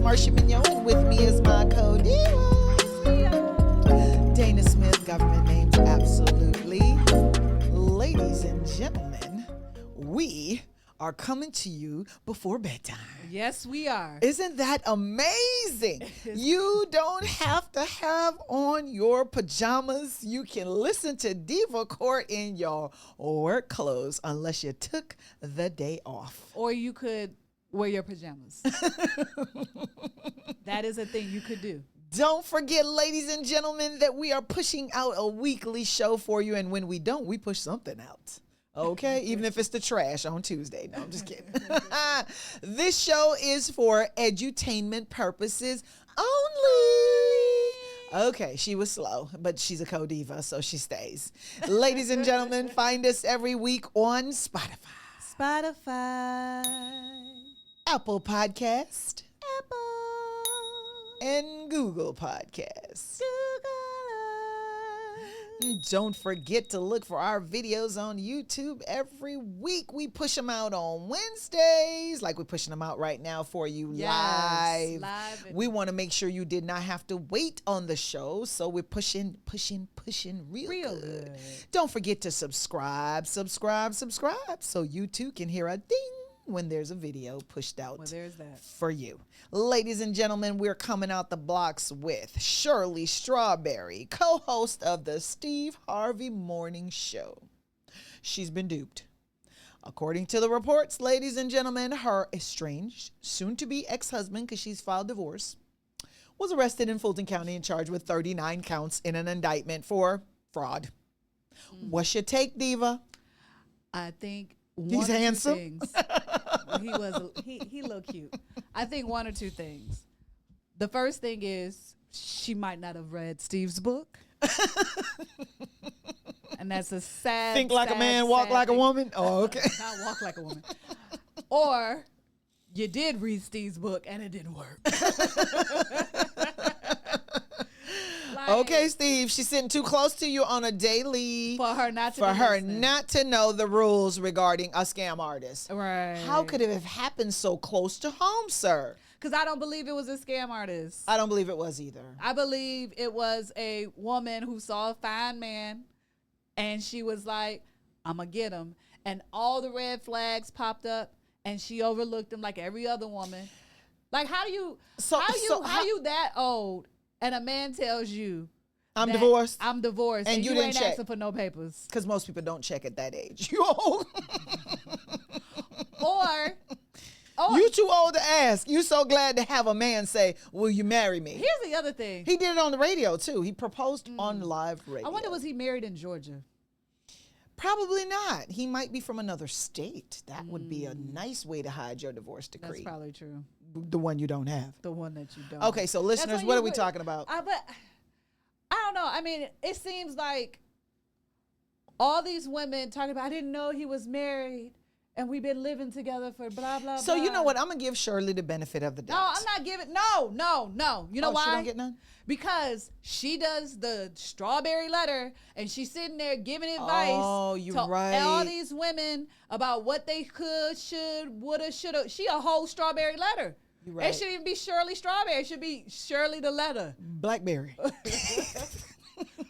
Marsha Mignon. With me is my co-diva, Dana Smith, government names absolutely. Ladies and gentlemen, we are coming to you before bedtime. Yes, we are. Isn't that amazing? You don't have to have on your pajamas. You can listen to Diva Court in your work clothes unless you took the day off. Or you could wear your pajamas. That is a thing you could do. Don't forget, ladies and gentlemen, that we are pushing out a weekly show for you. And when we don't, we push something out. Okay, even if it's the trash on Tuesday. No, I'm just kidding. This show is for edutainment purposes only. Okay, she was slow, but she's a co-diva, so she stays. Ladies and gentlemen, find us every week on Spotify, Apple Podcast, and Google Podcast. Don't forget to look for our videos on YouTube every week. We push them out on Wednesdays, like we're pushing them out right now for you live. We want to make sure you did not have to wait on the show, so we're pushing real good. Don't forget to subscribe, so you too can hear a ding when there's a video pushed out for you. Ladies and gentlemen, we're coming out the blocks with Shirley Strawberry, co-host of the Steve Harvey Morning Show. She's been duped. According to the reports, ladies and gentlemen, her estranged, soon-to-be ex-husband, because she's filed divorce, was arrested in Fulton County and charged with 39 counts in an indictment for fraud. What's your take, Diva? I think he's handsome. He looked cute. I think one or two things. The first thing is she might not have read Steve's book. And that's a sad Think like a man, walk like a woman? Oh, okay. Not walk like a woman. Or you did read Steve's book and it didn't work. Okay, Steve, she's sitting too close to you on a daily for her not to know the rules regarding a scam artist. Right. How could it have happened so close to home, sir? Because I don't believe it was a scam artist. I don't believe it was either. I believe it was a woman who saw a fine man and she was like, I'm going to get him. And all the red flags popped up and she overlooked him like every other woman. Like, how you that old? And a man tells you, I'm divorced, and you ain't check. asking for no papers. Because most people don't check at that age. You old. or you too old to ask. You so glad to have a man say, will you marry me? Here's the other thing. He did it on the radio, too. He proposed on live radio. I wonder, was he married in Georgia? Probably not. He might be from another state. That would be a nice way to hide your divorce decree. That's probably true. The one you don't have. The one that you don't. Okay, so listeners, what are we talking about? But I don't know. I mean, it seems like all these women talking about, I didn't know he was married and we've been living together for blah, blah, so blah. You know what? I'm going to give Shirley the benefit of the doubt. No, I'm not giving, no. You know why? She don't get none? Because she does the strawberry letter and she's sitting there giving advice to all these women about what they could, should, woulda, shoulda. She a whole strawberry letter. Right. It shouldn't even be Shirley Strawberry. It should be Shirley the letter. Blackberry.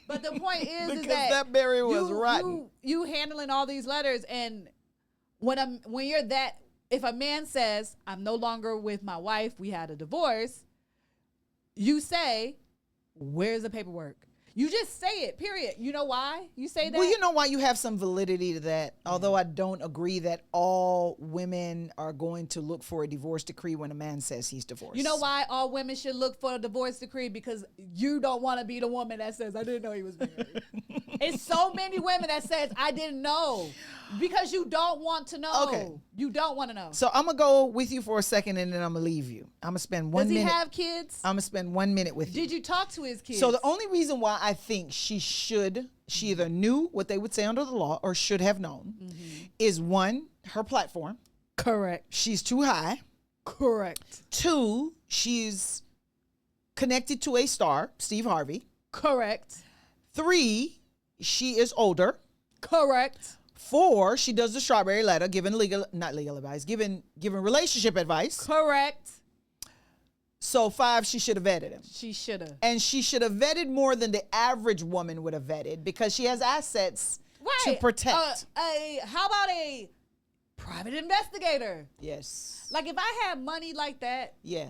But the point is that berry was rotten. You handling all these letters, and when you're that, if a man says, I'm no longer with my wife, we had a divorce, you say, where's the paperwork? You just say it, period. You know why you say that? Well, you know why you have some validity to that. Although I don't agree that all women are going to look for a divorce decree when a man says he's divorced. You know why all women should look for a divorce decree? Because you don't want to be the woman that says, I didn't know he was married. It's so many women that says, I didn't know. Because you don't want to know. Okay. You don't want to know. So I'm going to go with you for a second and then I'm going to leave you. I'm going to spend 1 minute. Does he have kids? I'm going to spend 1 minute with you. Did you talk to his kids? So the only reason why I think she either knew what they would say under the law or should have known is one, her platform. Correct. She's too high. Correct. Two, she's connected to a star, Steve Harvey. Correct. Three, she is older. Correct. 4, she does the strawberry letter, giving relationship advice. Correct. So 5, she should have vetted him. She should have. And she should have vetted more than the average woman would have vetted because she has assets to protect. How about a private investigator? Yes. Like if I had money like that, yeah.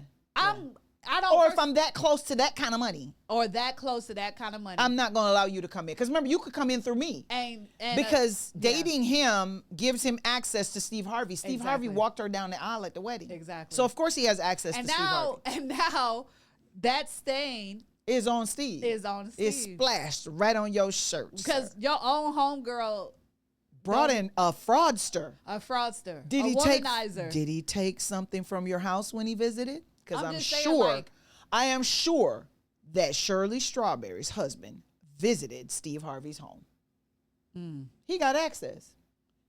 I don't. Or if I'm that close to that kind of money. Or that close to that kind of money. I'm not going to allow you to come in. Because remember, you could come in through me. And because dating him gives him access to Steve Harvey. Steve Harvey walked her down the aisle at the wedding. Exactly. So of course he has access to Steve Harvey. And now that stain is on Steve. It's splashed right on your shirt. Because your own homegirl brought in a fraudster. A fraudster. Did a he womanizer. Did he take something from your house when he visited? Because I am sure that Shirley Strawberry's husband visited Steve Harvey's home. He got access.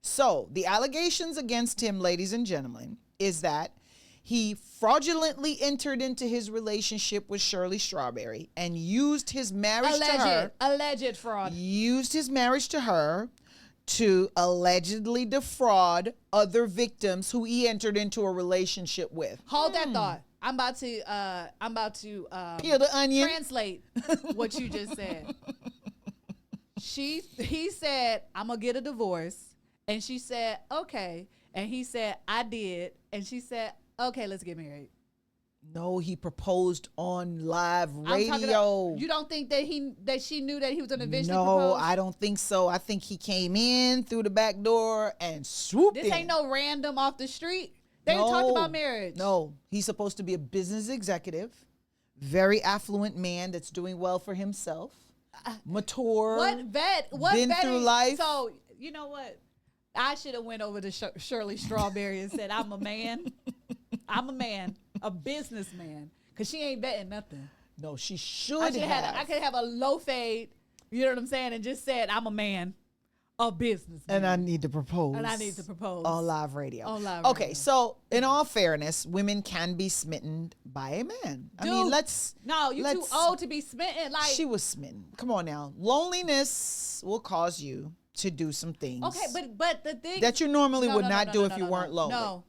So the allegations against him, ladies and gentlemen, is that he fraudulently entered into his relationship with Shirley Strawberry and used his marriage to her. Alleged fraud. Used his marriage to her to allegedly defraud other victims who he entered into a relationship with. Hold that thought. I'm about to peel the onion. Translate what you just said. He said, I'm gonna get a divorce. And she said, okay. And he said, I did. And she said, okay, let's get married. No, he proposed on live radio. You don't think that she knew that he was gonna eventually propose? No, I don't think so. I think he came in through the back door and swooped in. This ain't no random off the street. They didn't talk about marriage. No, he's supposed to be a business executive, very affluent man that's doing well for himself, mature. Been vetting? Through life. So you know what? I should have went over to Shirley Strawberry and said, "I'm a man. I'm a man, a businessman," because she ain't vetting nothing. No, she should have. I could have a low fade. You know what I'm saying? And just said, "I'm a man." A business. And I need to propose. On live radio. Okay, radio. So in all fairness, women can be smitten by a man. Dude, you're too old to be smitten. Like she was smitten. Come on now. Loneliness will cause you to do some things. Okay, but the thing that you normally would not do if you weren't lonely. No.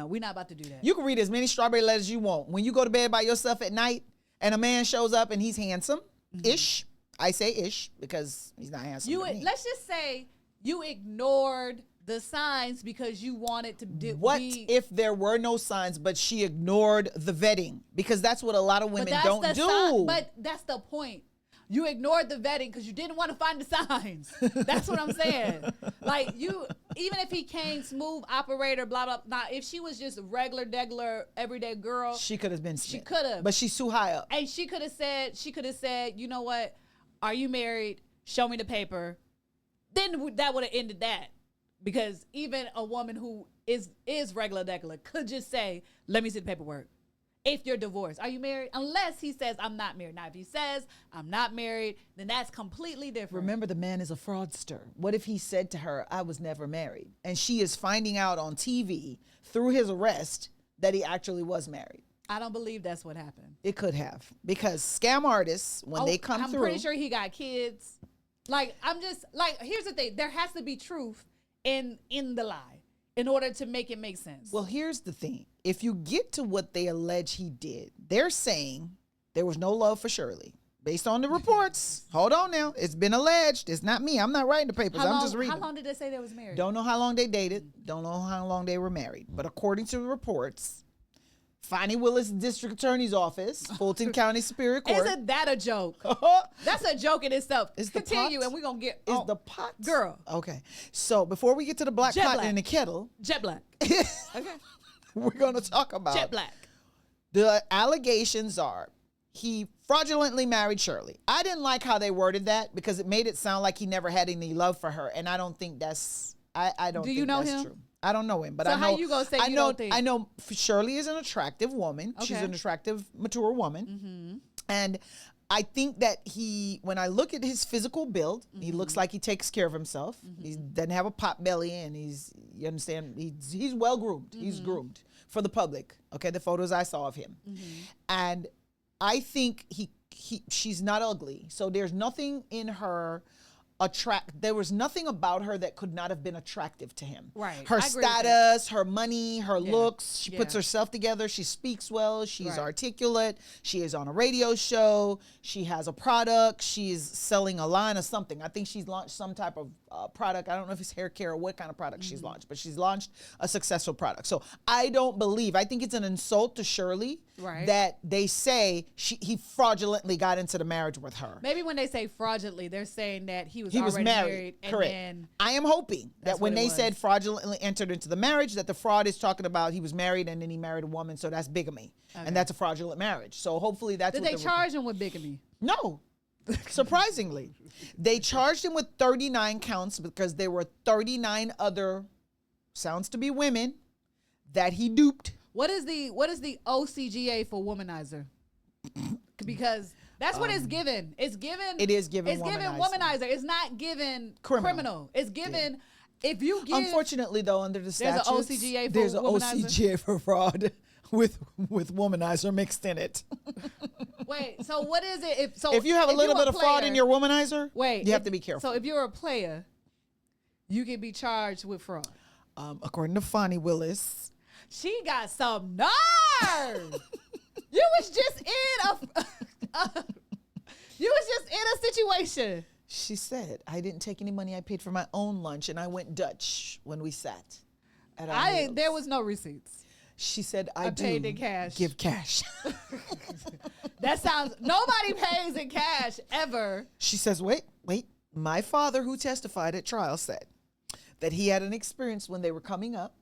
We're not about to do that. You can read as many strawberry letters you want. When you go to bed by yourself at night and a man shows up and he's handsome-ish. I say ish because he's not handsome. Let's just say you ignored the signs because you wanted to do. What if there were no signs, but she ignored the vetting? Because that's what a lot of women don't do. But that's the point. You ignored the vetting because you didn't want to find the signs. That's what I'm saying. Like even if he came smooth operator, blah, blah, blah. If she was just regular, everyday girl. She could have been smitten. She could have. But she's too high up. And she could have said, you know what? Are you married? Show me the paper. Then that would have ended that. Because even a woman who is regular could just say, let me see the paperwork. If you're divorced, are you married? Unless he says, I'm not married. Now, if he says, I'm not married, then that's completely different. Remember, the man is a fraudster. What if he said to her, I was never married? And she is finding out on TV through his arrest that he actually was married. I don't believe that's what happened. It could have. Because scam artists, when they come through. I'm pretty sure he got kids. Here's the thing. There has to be truth in the lie in order to make it make sense. Well, here's the thing. If you get to what they allege he did, they're saying there was no love for Shirley. Based on the reports. Hold on now. It's been alleged. It's not me. I'm not writing the papers. I'm just reading. How long did they say they was married? Don't know how long they dated. Don't know how long they were married. But according to the reports, Fonnie Willis District Attorney's Office, Fulton County Superior Court. Isn't that a joke? That's a joke in itself. Continue, and we're going to get... Is the pot? Girl. Okay. So before we get to the black pot in the kettle... Jet black. Okay. We're going to talk about... Jet black. The allegations are he fraudulently married Shirley. I didn't like how they worded that because it made it sound like he never had any love for her, and I don't think that's... I don't think that's true. I don't know him, but so I know. How you gonna say you don't think? I know Shirley is an attractive woman. Okay. She's an attractive, mature woman, and I think that when I look at his physical build, he looks like he takes care of himself. He doesn't have a pot belly, and you understand, he's well groomed. He's groomed for the public. Okay, the photos I saw of him, and I think she's not ugly. So there's nothing in her there was nothing about her that could not have been attractive to him. Right. Her status, her money, her looks, she puts herself together, she speaks well, she's articulate, she is on a radio show, she has a product, she's selling a line of something. I think she's launched some type of product. I don't know if it's hair care or what kind of product she's launched, but she's launched a successful product. So I think it's an insult to Shirley that they say he fraudulently got into the marriage with her. Maybe when they say fraudulently, they're saying that he was already married. Correct. And I am hoping that when they said fraudulently entered into the marriage, that the fraud is talking about he was married and then he married a woman. So that's bigamy. Okay. And that's a fraudulent marriage. So hopefully that's Did they charge him with bigamy? No. Surprisingly. They charged him with 39 counts because there were 39 other, sounds to be women, that he duped. What is the OCGA for womanizer? Because that's what it's given. It's given. It is given. It's given womanizer. It's not given criminal. It's given. If you give. Unfortunately, though, under the statutes, there's an OCGA for fraud with womanizer mixed in it. Wait. So what is it? If you have a little bit of fraud in your womanizer, you have to be careful. So if you're a player, you can be charged with fraud. According to Fonnie Willis, she got some nerve. You was just in a situation. She said, I didn't take any money. I paid for my own lunch, and I went Dutch when we sat at our meals. There was no receipts. She said, I paid in cash. Give cash. That sounds, nobody pays in cash ever. She says, wait. My father, who testified at trial, said that he had an experience when they were coming up.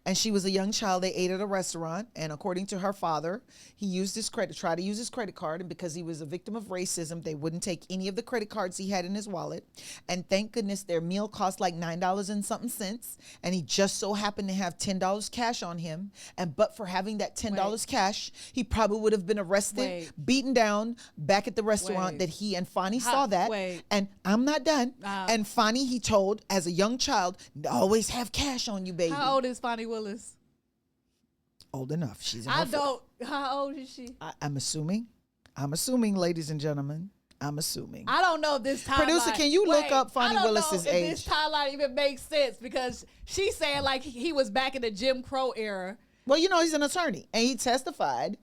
And she was a young child. They ate at a restaurant. And according to her father, he used tried to use his credit card. And because he was a victim of racism, they wouldn't take any of the credit cards he had in his wallet. And thank goodness their meal cost like $9 and something cents. And he just so happened to have $10 cash on him. But for having that $10 cash, he probably would have been arrested, beaten down back at the restaurant that he and Fonnie saw that. And I'm not done. And Fonnie, he told, as a young child, always have cash on you, baby. How old is Fonnie Willis? Old enough. She's in How old is she? I'm assuming, ladies and gentlemen. I'm assuming. I don't know if this timeline. Producer, can you look up Fonnie Willis's age? This timeline even makes sense because she's saying like he was back in the Jim Crow era. Well, he's an attorney and he testified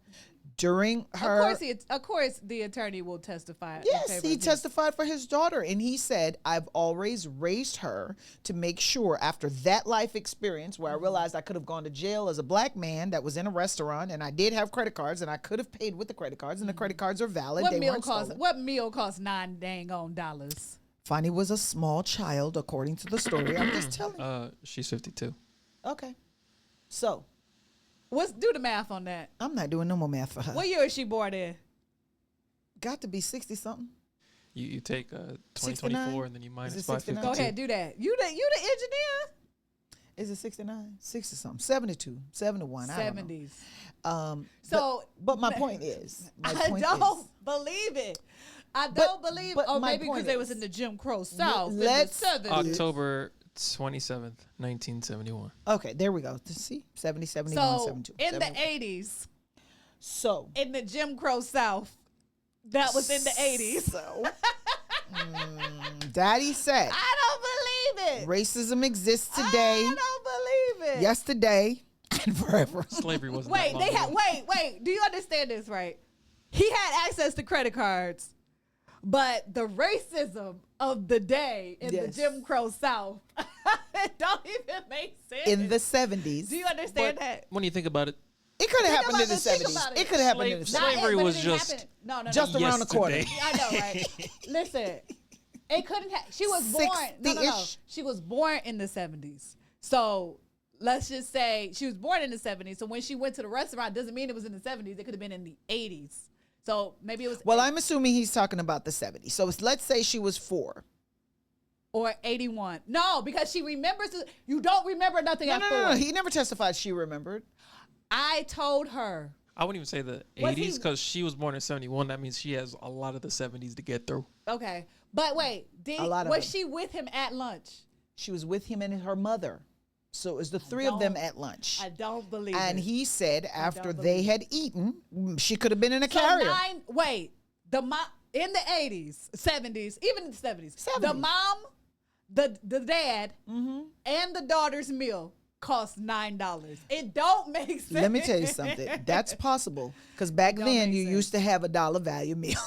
during her. Of course, the attorney will testify. Yes, he testified for his daughter, and he said, "I've always raised her to make sure." After that life experience, where I realized I could have gone to jail as a black man that was in a restaurant, and I did have credit cards, and I could have paid with the credit cards, and the credit cards are valid. What meal cost $9 dang on dollars? Fonnie was a small child, according to the story. I'm just telling you. She's 52. Okay, so. Let's do the math on that. I'm not doing no more math for her. What year is she born in? Got to be 60-something. You take 2024 and then you minus 552. Go ahead, do that. You the engineer? Is it 69? 60-something. 72. 71. 70s. But my point is. I don't believe it. I don't believe it. Oh, maybe because they was in the Jim Crow South. October 27th, 1971. Okay, there we go. See? 70, 71, 72. In the 80s. So. In the Jim Crow South. That was in the 80s. So. Daddy said. I don't believe it. Racism exists today. I don't believe it. Yesterday and forever. Slavery wasn't Wait, do you understand this, right? He had access to credit cards. But the racism of the day in the Jim Crow South, it don't even make sense. In the 70s. Do you understand that? When you think about it, it could have happened in the 70s. It could have happened in the 70s. Slavery was just just around the corner. I know, right? Listen, it couldn't have. She was born. No. She was born in the 70s. So let's just say she was born in the 70s. So when she went to the restaurant, doesn't mean it was in the 70s. It could have been in the 80s. So maybe it was. Well, I'm assuming he's talking about the 70s. So let's say she was 4. Or 81. No, because she remembers. You don't remember nothing at 4. No. He never testified she remembered. I told her. I wouldn't even say the 80s because she was born in 71. That means she has a lot of the 70s to get through. Okay. But wait, was she with him at lunch? She was with him and her mother. So it was the three of them at lunch. I don't believe it. And he said after they had eaten, she could have been in a carrier. in the 80s, 70s, even the 70s. The mom, the dad, and the daughter's meal cost $9. It don't make sense. Let me tell you something. That's possible because back then you used to have $1 value meal.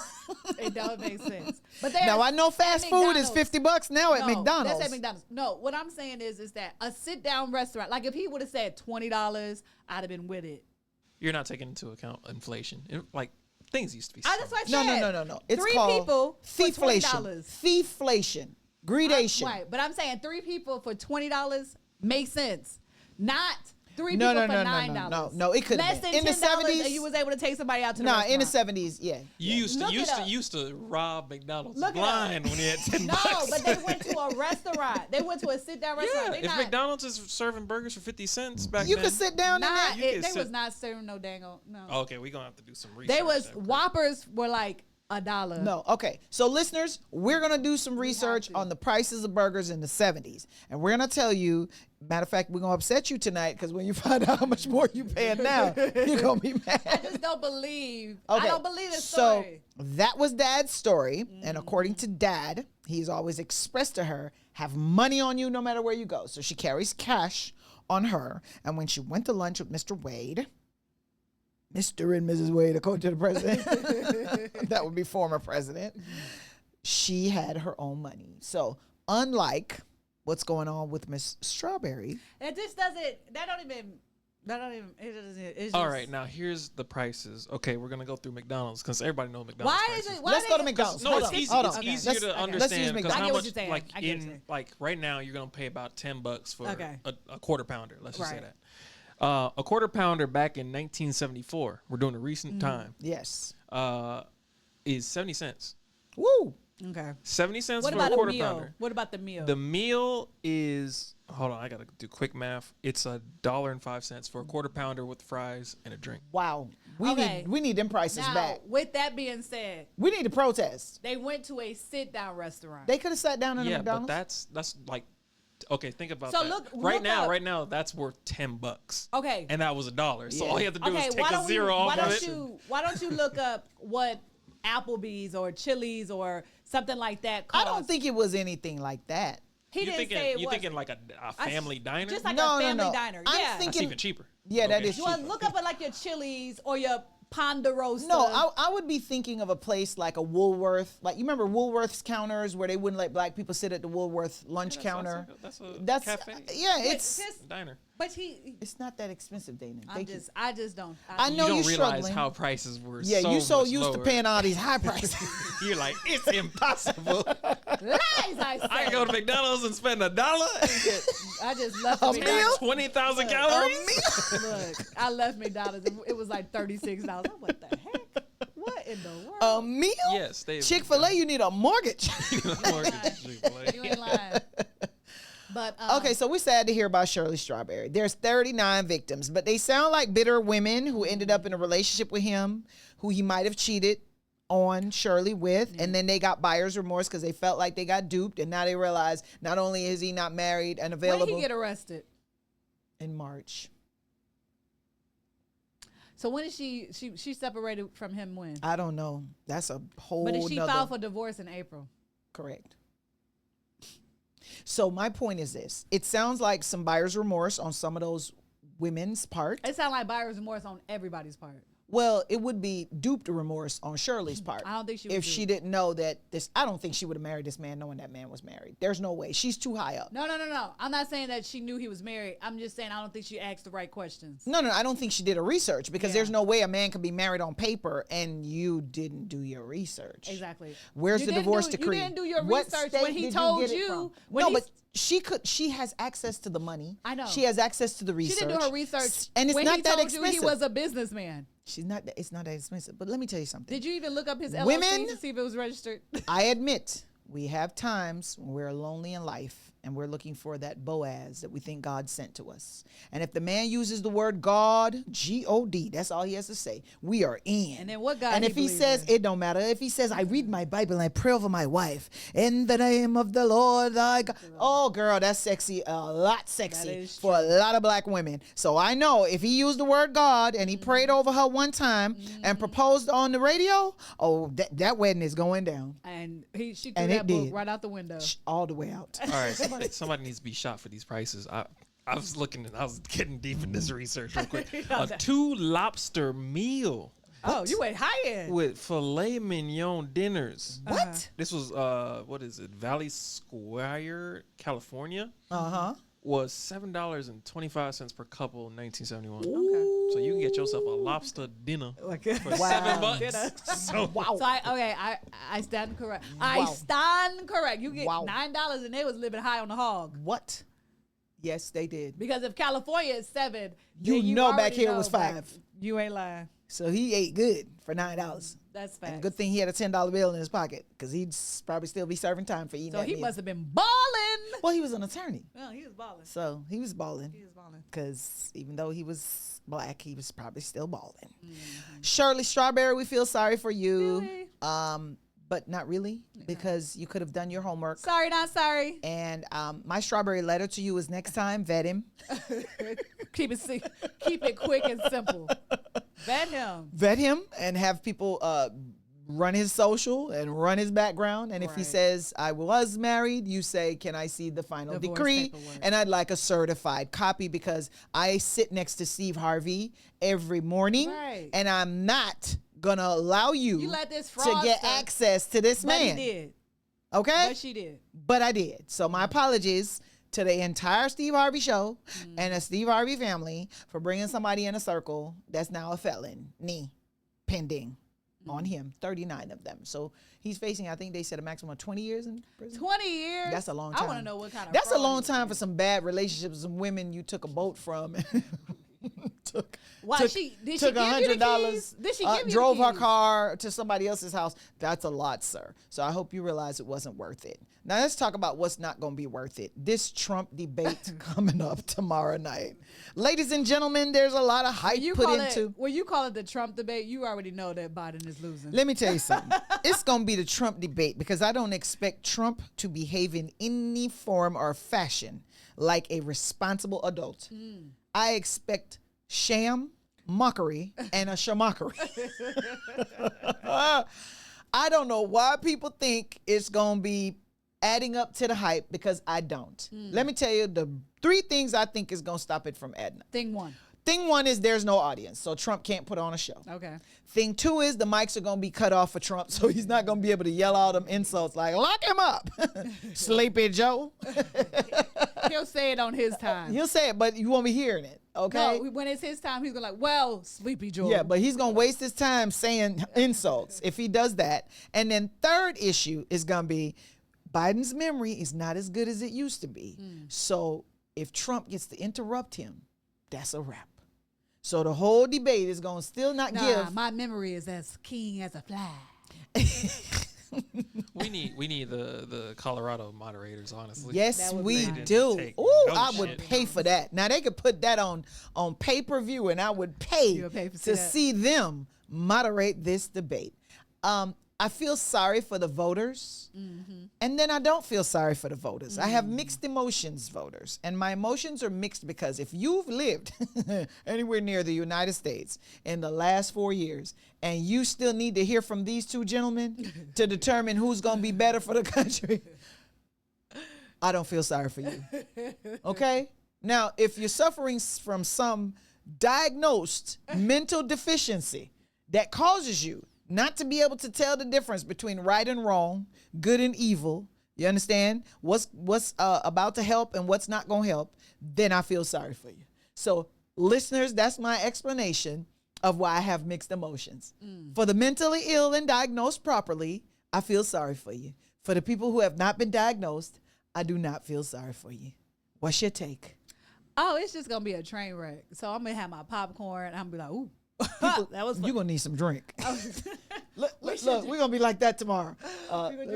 It don't make sense. But now I know fast food is $50 now at McDonald's. That's at McDonald's. No, what I'm saying is that a sit down restaurant, like if he would have said $20, I'd have been with it. You're not taking into account inflation. Like things used to be. That's what I said. No. It's 3 called people thieflation. $20. Thieflation. Gradation. Right, but I'm saying 3 people for $20 makes sense. Not 3 people for $9. No, it couldn't. Less than in the $10 70s, and you was able to take somebody out to the restaurant. in the 70s, yeah. You used to rob McDonald's blind when he had $10. No, but they went to a restaurant. They went to a sit down restaurant. Yeah, if McDonald's is serving burgers for 50 cents back you then, could sit down in that. They was not serving no dangle. No. Okay, we're gonna have to do some research. They was Whoppers were like $1. No, okay. So listeners, we're gonna do some research on the prices of burgers in the 70s, and we're gonna tell you. Matter of fact, we're gonna upset you tonight because when you find out how much more you paying now, you're gonna be mad. I just don't believe. Okay. I don't believe this story. So that was Dad's story, and according to Dad, he's always expressed to her, have money on you no matter where you go. So she carries cash on her, and when she went to lunch with Mr. Wade, Mr. and Mrs. Wade, according to the president, that would be former president, she had her own money. So unlike what's going on with Miss Strawberry. It just doesn't, it doesn't, it's just. All right, now here's the prices. Okay, we're going to go through McDonald's because everybody knows McDonald's Why prices. is it? Why Let's go to McDonald's. No, it's easy. It's easier to understand because how much, like right now, you're going to pay about $10 for a quarter pounder. Let's just say that. A quarter pounder back in 1974, we're doing a recent time. Yes. Is 70 cents. Woo. Okay. 70 cents for a quarter pounder. What about the meal? The meal is, hold on, I got to do quick math. It's $1.05 for a quarter pounder with fries and a drink. Wow. We need them prices back. With that being said, we need to protest. They went to a sit down restaurant. They could have sat down in a McDonald's. But that's like, okay, think about so that. Look right now, that's worth $10. Okay. And that was $1. So all you have to do is take a zero off of it. Why don't you look up what Applebee's or Chili's or something like that cost? I don't think it was anything like that. He didn't say it was. You thinking like a family diner? Just like a family diner. I'm yeah. thinking, that's even cheaper. Yeah, that is cheaper. Well, look up at like your Chili's or your Ponderosa. No, I would be thinking of a place like a Woolworth. Like, you remember Woolworth's counters where they wouldn't let black people sit at the Woolworth lunch counter? That's a cafe. Yeah, it's a diner. But it's not that expensive, Dana. I just don't. I know you you're don't realize struggling. how prices were. Yeah, you so used lower. to paying all these high prices. You're like, it's impossible. Lies, I say. I can go to McDonald's and spend $1. I just left a McDonald's. 20,000 calories. Look, I left McDonald's. It was like $36. What the heck? What in the world? A meal? Yes, Chick-fil-A, you need a mortgage. You ain't lying. But okay, so we're sad to hear about Shirley Strawberry. There's 39 victims, but they sound like bitter women who ended up in a relationship with him, who he might have cheated on Shirley with, and then they got buyer's remorse because they felt like they got duped, and now they realize not only is he not married and available. When did he get arrested? In March. So when is she separated from him when? I don't know. That's a whole. But did she file for divorce in April? Correct. So my point is this. It sounds like some buyer's remorse on some of those women's part. It sounds like buyer's remorse on everybody's part. Well, it would be duped remorse on Shirley's part. I don't think she would. If she didn't know that I don't think she would have married this man knowing that man was married. There's no way. She's too high up. No. I'm not saying that she knew he was married. I'm just saying I don't think she asked the right questions. No. I don't think she did her research because there's no way a man could be married on paper and you didn't do your research. Exactly. Where's the divorce decree? You didn't do your research when he told you. But she has access to the money. I know. She has access to the research. She didn't do her research and it's when not he that told expensive. You he was a businessman. It's not that expensive. But let me tell you something. Did you even look up his LLC to see if it was registered? I admit, we have times when we're lonely in life and we're looking for that Boaz that we think God sent to us. And if the man uses the word God, G-O-D, that's all he has to say, we are in. And then what God? And if he says, it don't matter. If he says, I read my Bible and I pray over my wife in the name of the Lord thy God. Oh, girl, that's sexy. A lot sexy for a lot of black women. So I know if he used the word God and he prayed over her one time and proposed on the radio, oh, that wedding is going down. And she threw that book right out the window. All the way out. All right. Somebody needs to be shot for these prices. I was looking and I was getting deep in this research real quick. A 2 lobster meal. Oh, you went high end. With filet mignon dinners. What? This was what is it? Valley Square, California. Was $7.25 per couple in 1971. Okay. So you can get yourself a lobster dinner for $7. So, wow. So I stand correct. I stand correct. You get $9 and they was living high on the hog. What? Yes, they did. Because if California is $7, you know back here was $5. You ain't lying. So he ate good for $9. That's fact. And good thing he had a $10 bill in his pocket because he'd probably still be serving time for eating. So that he meal. must have been balling. Well, he was an attorney. Well, he was balling. So he was balling. He was balling. Because even though he was black, he was probably still balling. Shirley Strawberry, we feel sorry for you. Really? But not really, because you could have done your homework. Sorry, not sorry. And my strawberry letter to you is next time, vet him. Keep it quick and simple. Vet him. Vet him and have people run his social and run his background. And if he says, I was married, you say, can I see the final decree? Paperwork. And I'd like a certified copy because I sit next to Steve Harvey every morning. Right. And I'm not going to allow you let this to get access to this man. But he did. Okay? But she did. But I did. So my apologies to the entire Steve Harvey show and the Steve Harvey family for bringing somebody in a circle that's now a felon. Pending on him, 39 of them. So he's facing, I think they said a maximum of 20 years in prison. 20 years? That's a long time. I want to know what kind of That's a long time for some bad relationships, some women you took a boat from. took $100. Did she give you drove her car to somebody else's house. That's a lot, sir. So I hope you realize it wasn't worth it. Now let's talk about what's not going to be worth it. This Trump debate coming up tomorrow night. Ladies and gentlemen, there's a lot of hype put into. When you call it the Trump debate, you already know that Biden is losing. Let me tell you something. It's going to be the Trump debate because I don't expect Trump to behave in any form or fashion like a responsible adult. I expect sham, mockery, and a shamockery. I don't know why people think it's going to be adding up to the hype because I don't. Let me tell you the 3 things I think is going to stop it from adding up. Thing one is there's no audience, so Trump can't put on a show. Okay. Thing 2 is the mics are going to be cut off for Trump, so he's not going to be able to yell all them insults like, lock him up, Sleepy Joe. He'll say it on his time. He'll say it, but you won't be hearing it, okay? No, when it's his time, he's going to well, Sleepy Joe. Yeah, but he's going to waste his time saying insults if he does that. And then third issue is going to be Biden's memory is not as good as it used to be. So if Trump gets to interrupt him, that's a wrap. So the whole debate is going to still not give. My memory is as keen as a fly. We need the Colorado moderators, honestly. Yes, we do. Oh, I would pay for that. Now they could put that on pay-per-view, and I would pay to see them moderate this debate. I feel sorry for the voters, and then I don't feel sorry for the voters. I have mixed emotions, voters, and my emotions are mixed because if you've lived anywhere near the United States in the last 4 years, and you still need to hear from these 2 gentlemen to determine who's going to be better for the country, I don't feel sorry for you. Okay? Now, if you're suffering from some diagnosed mental deficiency that causes you not to be able to tell the difference between right and wrong, good and evil, you understand? What's about to help and what's not going to help, then I feel sorry for you. So, listeners, that's my explanation of why I have mixed emotions. For the mentally ill and diagnosed properly, I feel sorry for you. For the people who have not been diagnosed, I do not feel sorry for you. What's your take? Oh, it's just going to be a train wreck. So I'm going to have my popcorn. I'm going to be like, ooh. That was you're going to need some drink. Look, we're gonna be like that tomorrow.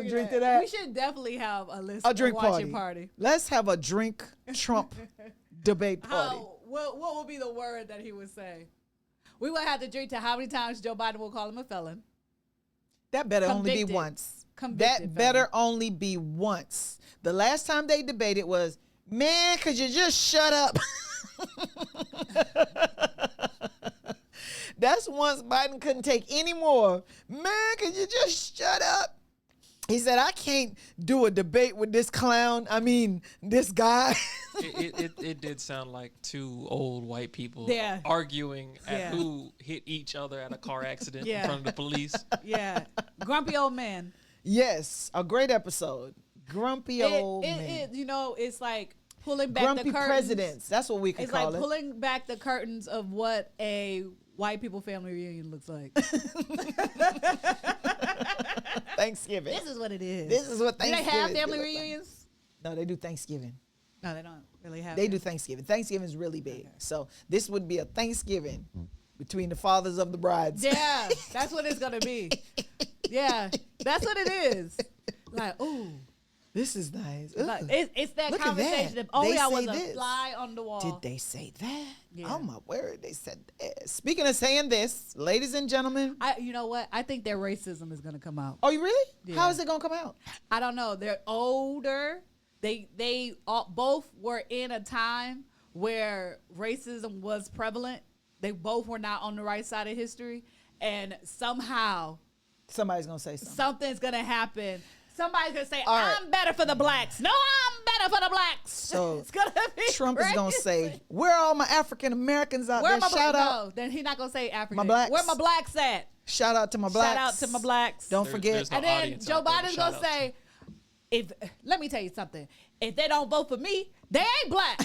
Drink to that. We should definitely have a list. A drink party. Let's have a drink Trump debate party. What will be the word that he would say? We will have to drink to how many times Joe Biden will call him a felon. That better only be once. That better only be once. The last time they debated was, man, could you just shut up? That's once Biden couldn't take any more. Man, could you just shut up? He said, I can't do a debate with this clown. I mean, this guy. It did sound like two old white people arguing at who hit each other at a car accident in front of the police. Yeah. Grumpy old man. Yes. A great episode. Grumpy old man. It's like pulling back Grumpy the curtains. Presidents. That's what we could call it. It's like pulling back the curtains of what a white people family reunion looks like. Thanksgiving. This is what it is. This is what Thanksgiving. Do they have family reunions? No, they do Thanksgiving. No, they don't really have. They do Thanksgiving. Thanksgiving is really big. Okay. So this would be a Thanksgiving between the fathers of the brides. Yeah, that's what it's gonna be. Yeah, that's what it is. Like, ooh. This is nice. Like, it's that Look conversation. If only I was a fly on the wall. Did they say that? Yeah. Oh my word, they said that. Speaking of saying this, ladies and gentlemen. You know what? I think their racism is going to come out. Oh, you really? Yeah. How is it going to come out? I don't know. They're older. They both were in a time where racism was prevalent. They both were not on the right side of history. And somehow. Somebody's going to say something. Something's going to happen. Somebody's going to say, I'm better for the blacks. No, I'm better for the blacks. So it's gonna be Trump is going to say, where are all my African Americans out there? Shout out. No, then he's not going to say African. My blacks. Where my blacks at? Shout out to my blacks. Shout out to my blacks. Don't forget. No, and then Joe Biden's going to say, let me tell you something. If they don't vote for me, they ain't black.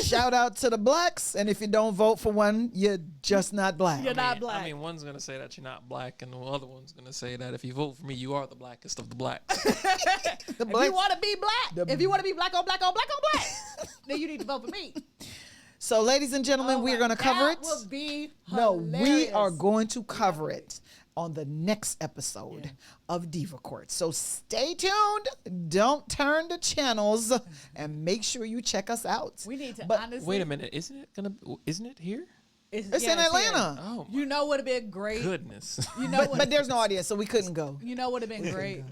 Shout out to the blacks, and if you don't vote for one, you're just not black. You're not black. I mean, one's gonna say that you're not black, and the other one's gonna say that if you vote for me, you are the blackest of the blacks. If you want to be black, if you want to be black on black on black on black, then you need to vote for me. So, ladies and gentlemen, we are going to cover it. That would be hilarious. No, we are going to cover it on the next episode of Diva Court. So stay tuned. Don't turn the channels and make sure you check us out. We need to honestly. Wait a minute. Isn't it here? It's in Atlanta. Oh, you know what would have been great? Goodness. You know but there's no audience, so we couldn't go. You know what would have been great?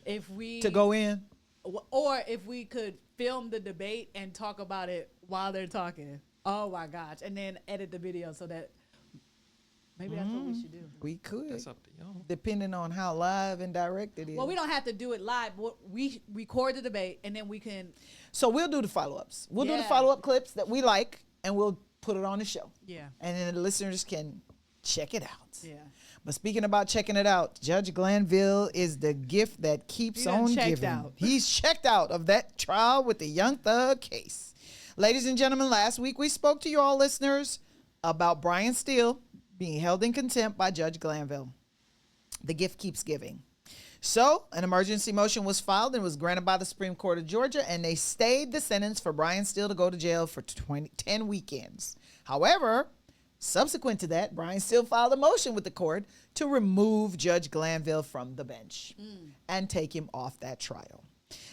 If we. To go in? Or if we could film the debate and talk about it while they're talking. Oh my gosh. And then edit the video so that. Maybe that's what we should do. We could. That's up to y'all. Depending on how live and direct it is. Well, we don't have to do it live. We record the debate, and then we can. So we'll do the follow-ups. We'll do the follow-up clips that we like, and we'll put it on the show. Yeah. And then the listeners can check it out. Yeah. But speaking about checking it out, Judge Glanville is the gift that keeps on giving. Out. He's checked out of that trial with the Young Thug case. Ladies and gentlemen, last week we spoke to you all listeners about Brian Steele being held in contempt by Judge Glanville. The gift keeps giving. So an emergency motion was filed and was granted by the Supreme Court of Georgia, and they stayed the sentence for Brian Steele to go to jail for 10 weekends. However, subsequent to that, Brian Steele filed a motion with the court to remove Judge Glanville from the bench and take him off that trial.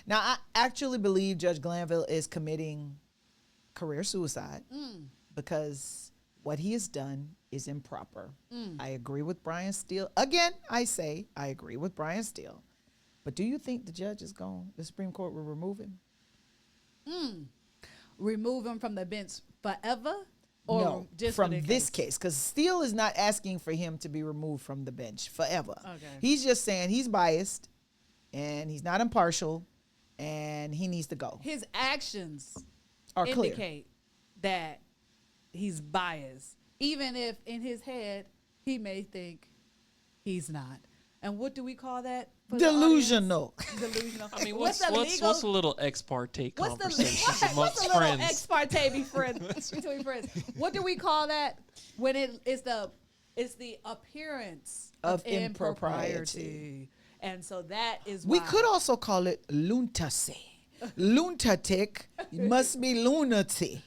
Now, I actually believe Judge Glanville is committing career suicide because what he has done is improper. I agree with Brian Steele. Again, I say I agree with Brian Steele. But do you think the judge is gone? The Supreme Court will remove him? Remove him from the bench forever? Or no, just from this case. Because Steele is not asking for him to be removed from the bench forever. Okay. He's just saying he's biased and he's not impartial and he needs to go. His actions are indicate that he's biased. Even if in his head, he may think he's not. And what do we call that? Delusional. Delusional. I mean, what's a little ex parte conversation amongst friends? What's a little ex parte between friends? What do we call that when it's the appearance of impropriety? And so that is why. We could also call it lunacy. Lunatic must be lunacy.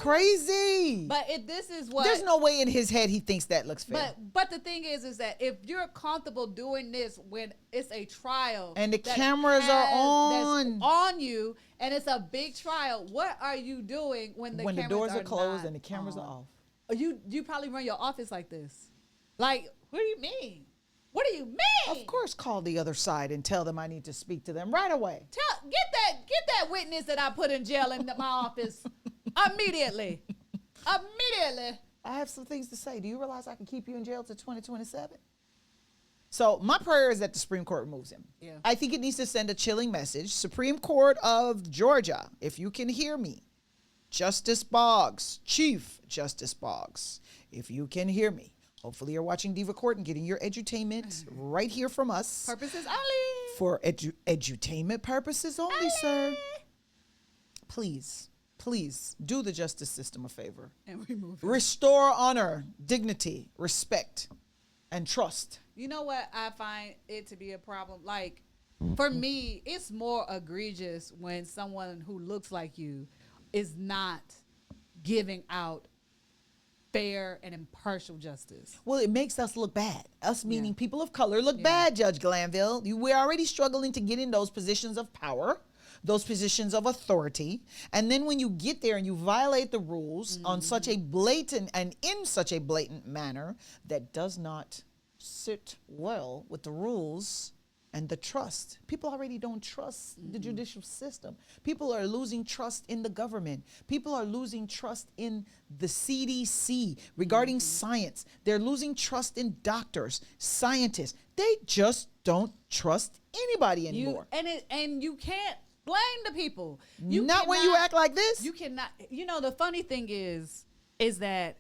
crazy. But if this is what, there's no way in his head he thinks that looks fair. But the thing is that if you're comfortable doing this when it's a trial and the cameras are on you and it's a big trial, what are you doing when the doors are closed and the cameras are off? You probably run your office like this. Like, what do you mean? What do you mean? Of course, call the other side and tell them I need to speak to them right away. Get that witness that I put in jail in my office immediately. Immediately. I have some things to say. Do you realize I can keep you in jail till 2027? So my prayer is that the Supreme Court removes him. Yeah. I think it needs to send a chilling message. Supreme Court of Georgia, if you can hear me, Justice Boggs, Chief Justice Boggs, if you can hear me. Hopefully you're watching Diva Court and getting your edutainment right here from us. Purposes only. For edutainment purposes only, sir. Please do the justice system a favor. And remove it. Restore honor, dignity, respect, and trust. You know what I find it to be a problem? Like, for me, it's more egregious when someone who looks like you is not giving out fair and impartial justice. Well, it makes us look bad. Us meaning people of color look bad, Judge Glanville. We're already struggling to get in those positions of power, those positions of authority. And then when you get there and you violate the rules on such a blatant and in such a blatant manner that does not sit well with the rules and the trust. People already don't trust the judicial system. People are losing trust in the government. People are losing trust in the CDC regarding science. They're losing trust in doctors, scientists. They just don't trust anybody anymore. And you can't blame the people. Not when you act like this. You cannot. You know, the funny thing is that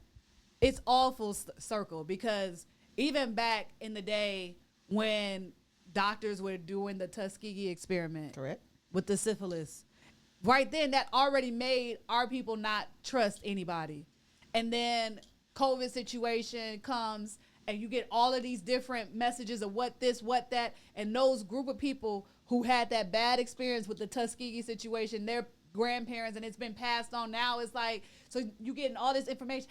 it's all full circle, because even back in the day when doctors were doing the Tuskegee experiment, correct, with the syphilis, right then that already made our people not trust anybody. And then COVID situation comes and you get all of these different messages of what this, what that, and those group of people who had that bad experience with the Tuskegee situation, their grandparents, and it's been passed on. Now it's like, so you getting all this information.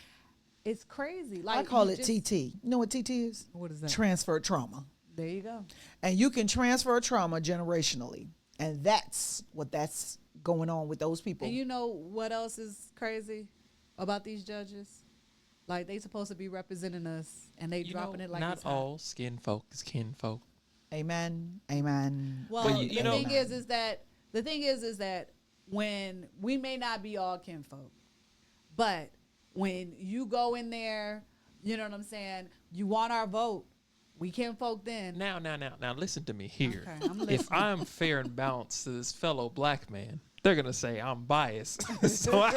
It's crazy. Like, I call it TT. You know what TT is? What is that? Transfer trauma. There you go. And you can transfer trauma generationally. And that's going on with those people. And you know what else is crazy about these judges? Like, they supposed to be representing us, and they dropping it like not it's hot. all skin folk is kinfolk. Amen. Amen. Well, the thing is that when we may not be all kinfolk, but when you go in there, you know what I'm saying, you want our vote. We kinfolk then. Now, listen to me here. Okay, I'm listening. If I'm fair and balanced to this fellow black man, they're gonna say I'm biased. So I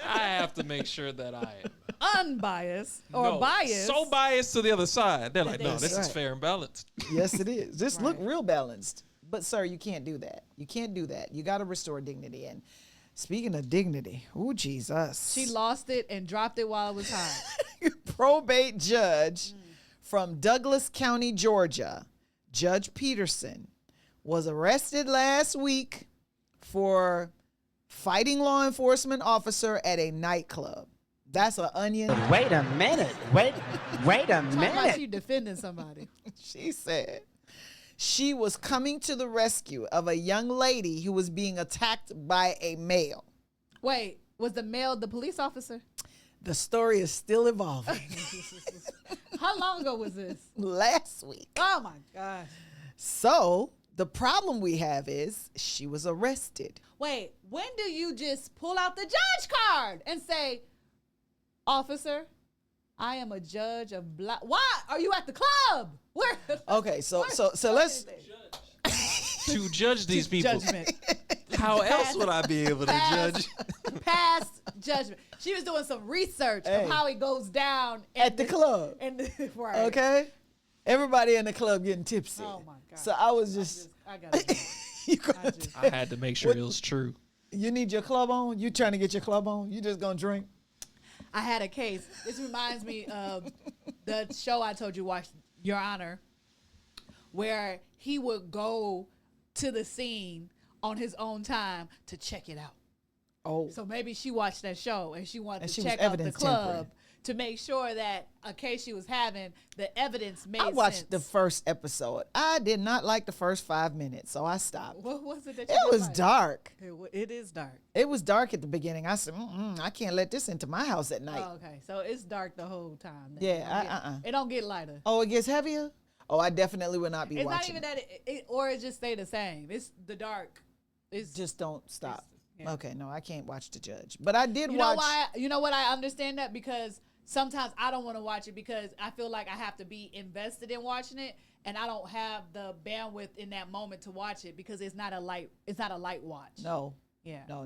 have to make sure that I am unbiased or biased. So biased to the other side. They're like, no, this is fair and balanced. Yes, it is. This look real balanced. But sir, you can't do that. You can't do that. You got to restore dignity. And speaking of dignity, oh Jesus, she lost it and dropped it while it was hot. Probate judge from Douglas County, Georgia, Judge Peterson, was arrested last week for fighting law enforcement officer at a nightclub. That's an onion. Wait a minute. Wait a minute. Like she defending somebody. She said she was coming to the rescue of a young lady who was being attacked by a male. Wait, was the male the police officer? The story is still evolving. How long ago was this? Last week. Oh my gosh. So the problem we have is she was arrested. Wait, when do you just pull out the judge card and say, officer, I am a judge of black. Why are you at the club? Where? Okay, so let's to judge these people. Judgment. How else would I be able to judge? Past judgment. She was doing some research of how it goes down at the club. Right. Okay, everybody in the club getting tipsy. Oh my God. So I was just I had to make sure it was true. You need your club on? You trying to get your club on? You just gonna drink? I had a case. This reminds me of the show I told you watched, Your Honor, where he would go to the scene on his own time to check it out. Oh. So maybe she watched that show and she wanted to check out the club to make sure that a case she was having, the evidence made sense. I watched the first episode. I did not like the first 5 minutes, so I stopped. What was it that you It was like? dark. It is dark. It was dark at the beginning. I said, I can't let this into my house at night. Oh, okay. So it's dark the whole time. Yeah, It don't get lighter. Oh, it gets heavier? Oh, I definitely would not be watching. It's not even that or it just stay the same. It's the dark. It's just don't stop. Yeah. Okay, no, I can't watch The Judge. But I did watch. Know why? You know what? I understand that because sometimes I don't want to watch it because I feel like I have to be invested in watching it, and I don't have the bandwidth in that moment to watch it because it's not a light watch. No. Yeah. No.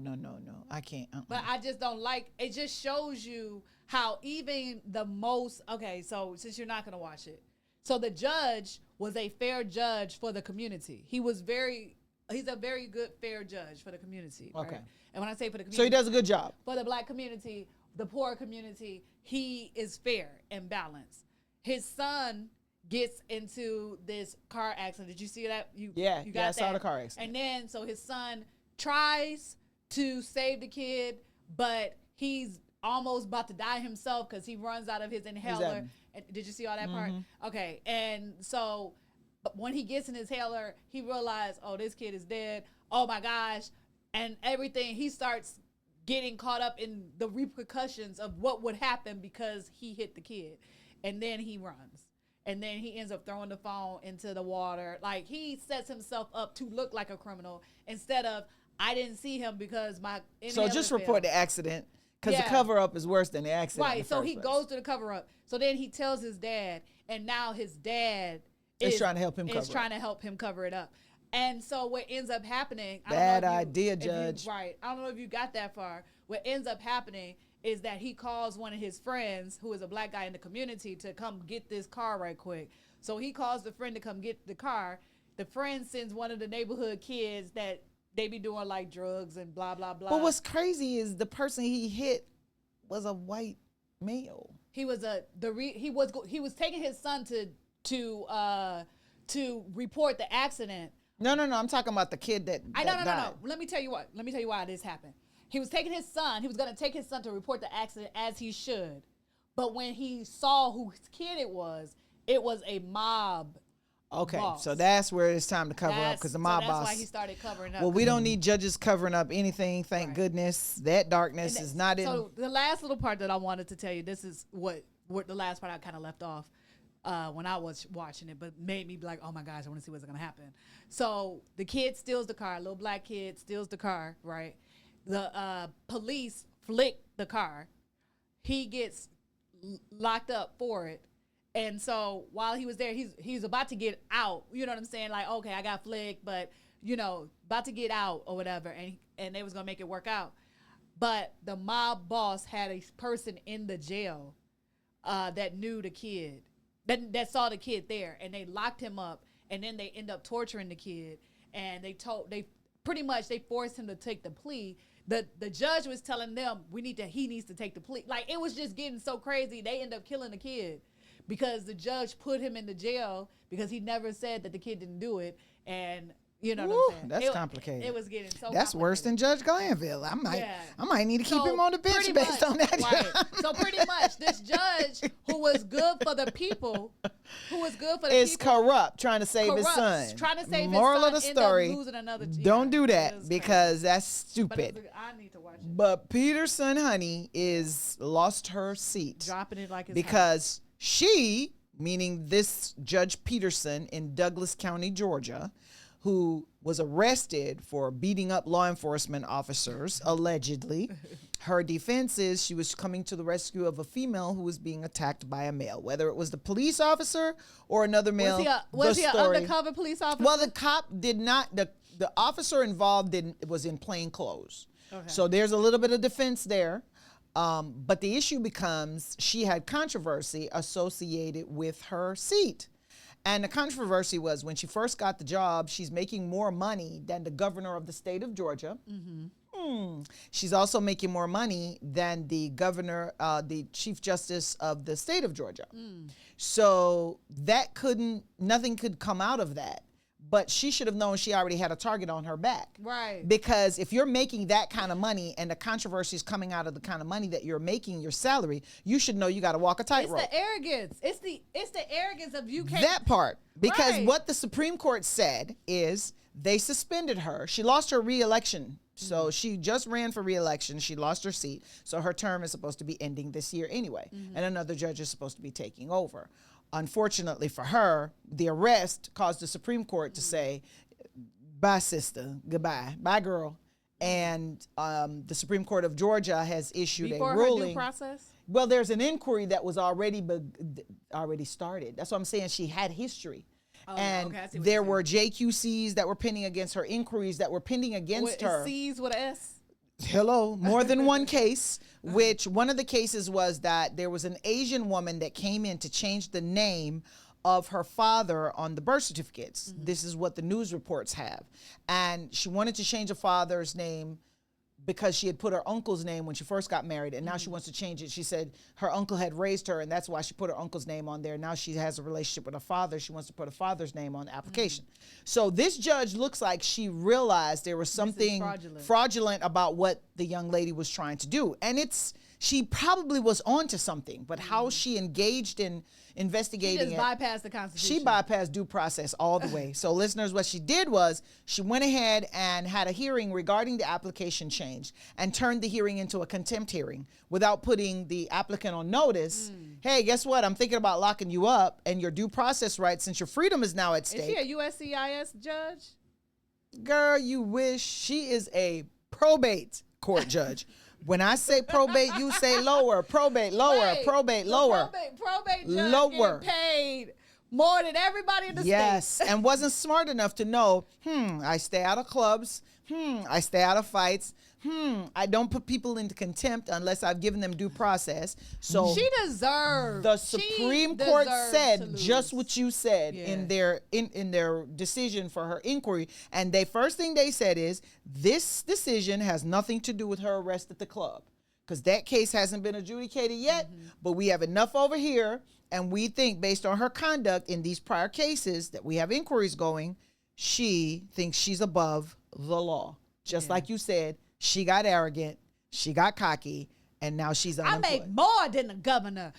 I can't. But I just don't like it. Just shows you how even the most. Okay, so since you're not gonna watch it, so the judge was a fair judge for the community. He's a very good, fair judge for the community. Okay. Right? And when I say for the community, so he does a good job for the black community, the poor community. He is fair and balanced. His son gets into this car accident. Did you see that? You got I saw the car accident. And then so his son tries to save the kid, but he's almost about to die himself because he runs out of his inhaler. And did you see all that part? Okay. And so when he gets an inhaler, he realized, oh, this kid is dead. Oh my gosh. And everything, he starts getting caught up in the repercussions of what would happen because he hit the kid. And then he runs. And then he ends up throwing the phone into the water. Like, he sets himself up to look like a criminal instead of, I didn't see him because my inhaler So just failed. report the accident because the cover-up is worse than the accident. Right, so he goes to the cover-up. So then he tells his dad, and now his dad is trying to help him cover it up. And so what ends up happening, bad idea, Judge. Right. I don't know if you got that far. What ends up happening is that he calls one of his friends, who is a black guy in the community, to come get this car right quick. So he calls the friend to come get the car. The friend sends one of the neighborhood kids that they be doing like drugs and blah, blah, blah. But what's crazy is the person he hit was a white male. He was taking his son to report the accident. No. I'm talking about the kid that died. No. Let me tell you why this happened. He was taking his son. He was going to take his son to report the accident as he should. But when he saw whose kid it was a mob. Okay, boss. So that's where it's time to cover up because the mob boss. That's why he started covering up. Well, we don't need judges covering up anything. Thank goodness. That darkness is not in. So the last little part that I wanted to tell you, this is what the last part I kind of left off when I was watching it, but made me be like, oh my gosh, I want to see what's going to happen. So the kid steals the car. A little black kid steals the car, right? The police flick the car. He gets locked up for it. And so while he was there, he's about to get out. You know what I'm saying? Like, okay, I got flicked, but, about to get out or whatever. And they was going to make it work out. But the mob boss had a person in the jail that knew the kid, that saw the kid there. And they locked him up. And then they end up torturing the kid. And they forced him to take the plea. The judge was telling them, he needs to take the plea. Like, it was just getting so crazy. They end up killing the kid. Because the judge put him in the jail because he never said that the kid didn't do it. And you know what I'm saying? That's complicated. It was getting so That's worse than Judge Glanville. I might need to keep him on the bench based on that. Right. So pretty much this judge who was good for the people, is corrupt, trying to save his son. Trying to save Moral his son, of the story, don't do that because that's stupid. I need to watch it. But Peterson Honey is lost her seat. Dropping it like it's because she, meaning this Judge Peterson in Douglas County, Georgia, who was arrested for beating up law enforcement officers, allegedly. Her defense is she was coming to the rescue of a female who was being attacked by a male, whether it was the police officer or another male. Was he an undercover police officer? Well, the cop did not, the officer involved was in plain clothes. Okay. So there's a little bit of defense there. But the issue becomes she had controversy associated with her seat. And the controversy was when she first got the job, she's making more money than the governor of the state of Georgia. Mm-hmm. She's also making more money than the governor, the chief justice of the state of Georgia. So nothing could come out of that. but she should have known she already had a target on her back. Right. Because if you're making that kind of money and the controversy is coming out of the kind of money that you're making, your salary, you should know you got to walk a tightrope. It's the arrogance. It's the arrogance of you can't. That part. Because right. what the Supreme Court said is they suspended her. She lost her re-election. So she just ran for re-election. She lost her seat. So her term is supposed to be ending this year anyway. And another judge is supposed to be taking over. Unfortunately for her, the arrest caused the Supreme Court to say, bye, sister, goodbye, bye, girl. And the Supreme Court of Georgia has issued Before a ruling. Her due process? Well, there's an inquiry that was already started. That's what I'm saying. She had history. Oh, and okay, there were JQCs that were pending against her, inquiries that were pending against her. C's with an S? Hello, more than one case, which one of the cases was that there was an Asian woman that came in to change the name of her father on the birth certificates. This is what the news reports have. And she wanted to change her father's name because she had put her uncle's name when she first got married, and now she wants to change it. She said her uncle had raised her, and that's why she put her uncle's name on there. Now she has a relationship with her father. She wants to put her father's name on the application. So this judge looks like she realized there was something fraudulent about what the young lady was trying to do. And she probably was onto something, but how she engaged in investigating she just bypassed the Constitution. She bypassed due process all the way. So listeners, what she did was she went ahead and had a hearing regarding the application change and turned the hearing into a contempt hearing without putting the applicant on notice. Hey, guess what? I'm thinking about locking you up and your due process rights, since your freedom is now at stake. Is she a USCIS judge? Girl, you wish. She is a probate court judge. When I say probate, you say lower. Probate, lower. Right. Probate, lower. Probate judge lower. getting paid more than everybody in the state. Yes, and wasn't smart enough to know, I stay out of clubs. I stay out of fights. I don't put people into contempt unless I've given them due process. So she deserves. The Supreme Court said just what you said in their decision for her inquiry. And first thing they said is this decision has nothing to do with her arrest at the club, because that case hasn't been adjudicated yet. But we have enough over here, and we think based on her conduct in these prior cases that we have inquiries going, she thinks she's above the law. Just like you said. She got arrogant, she got cocky, and now she's unemployed. I make more than the governor.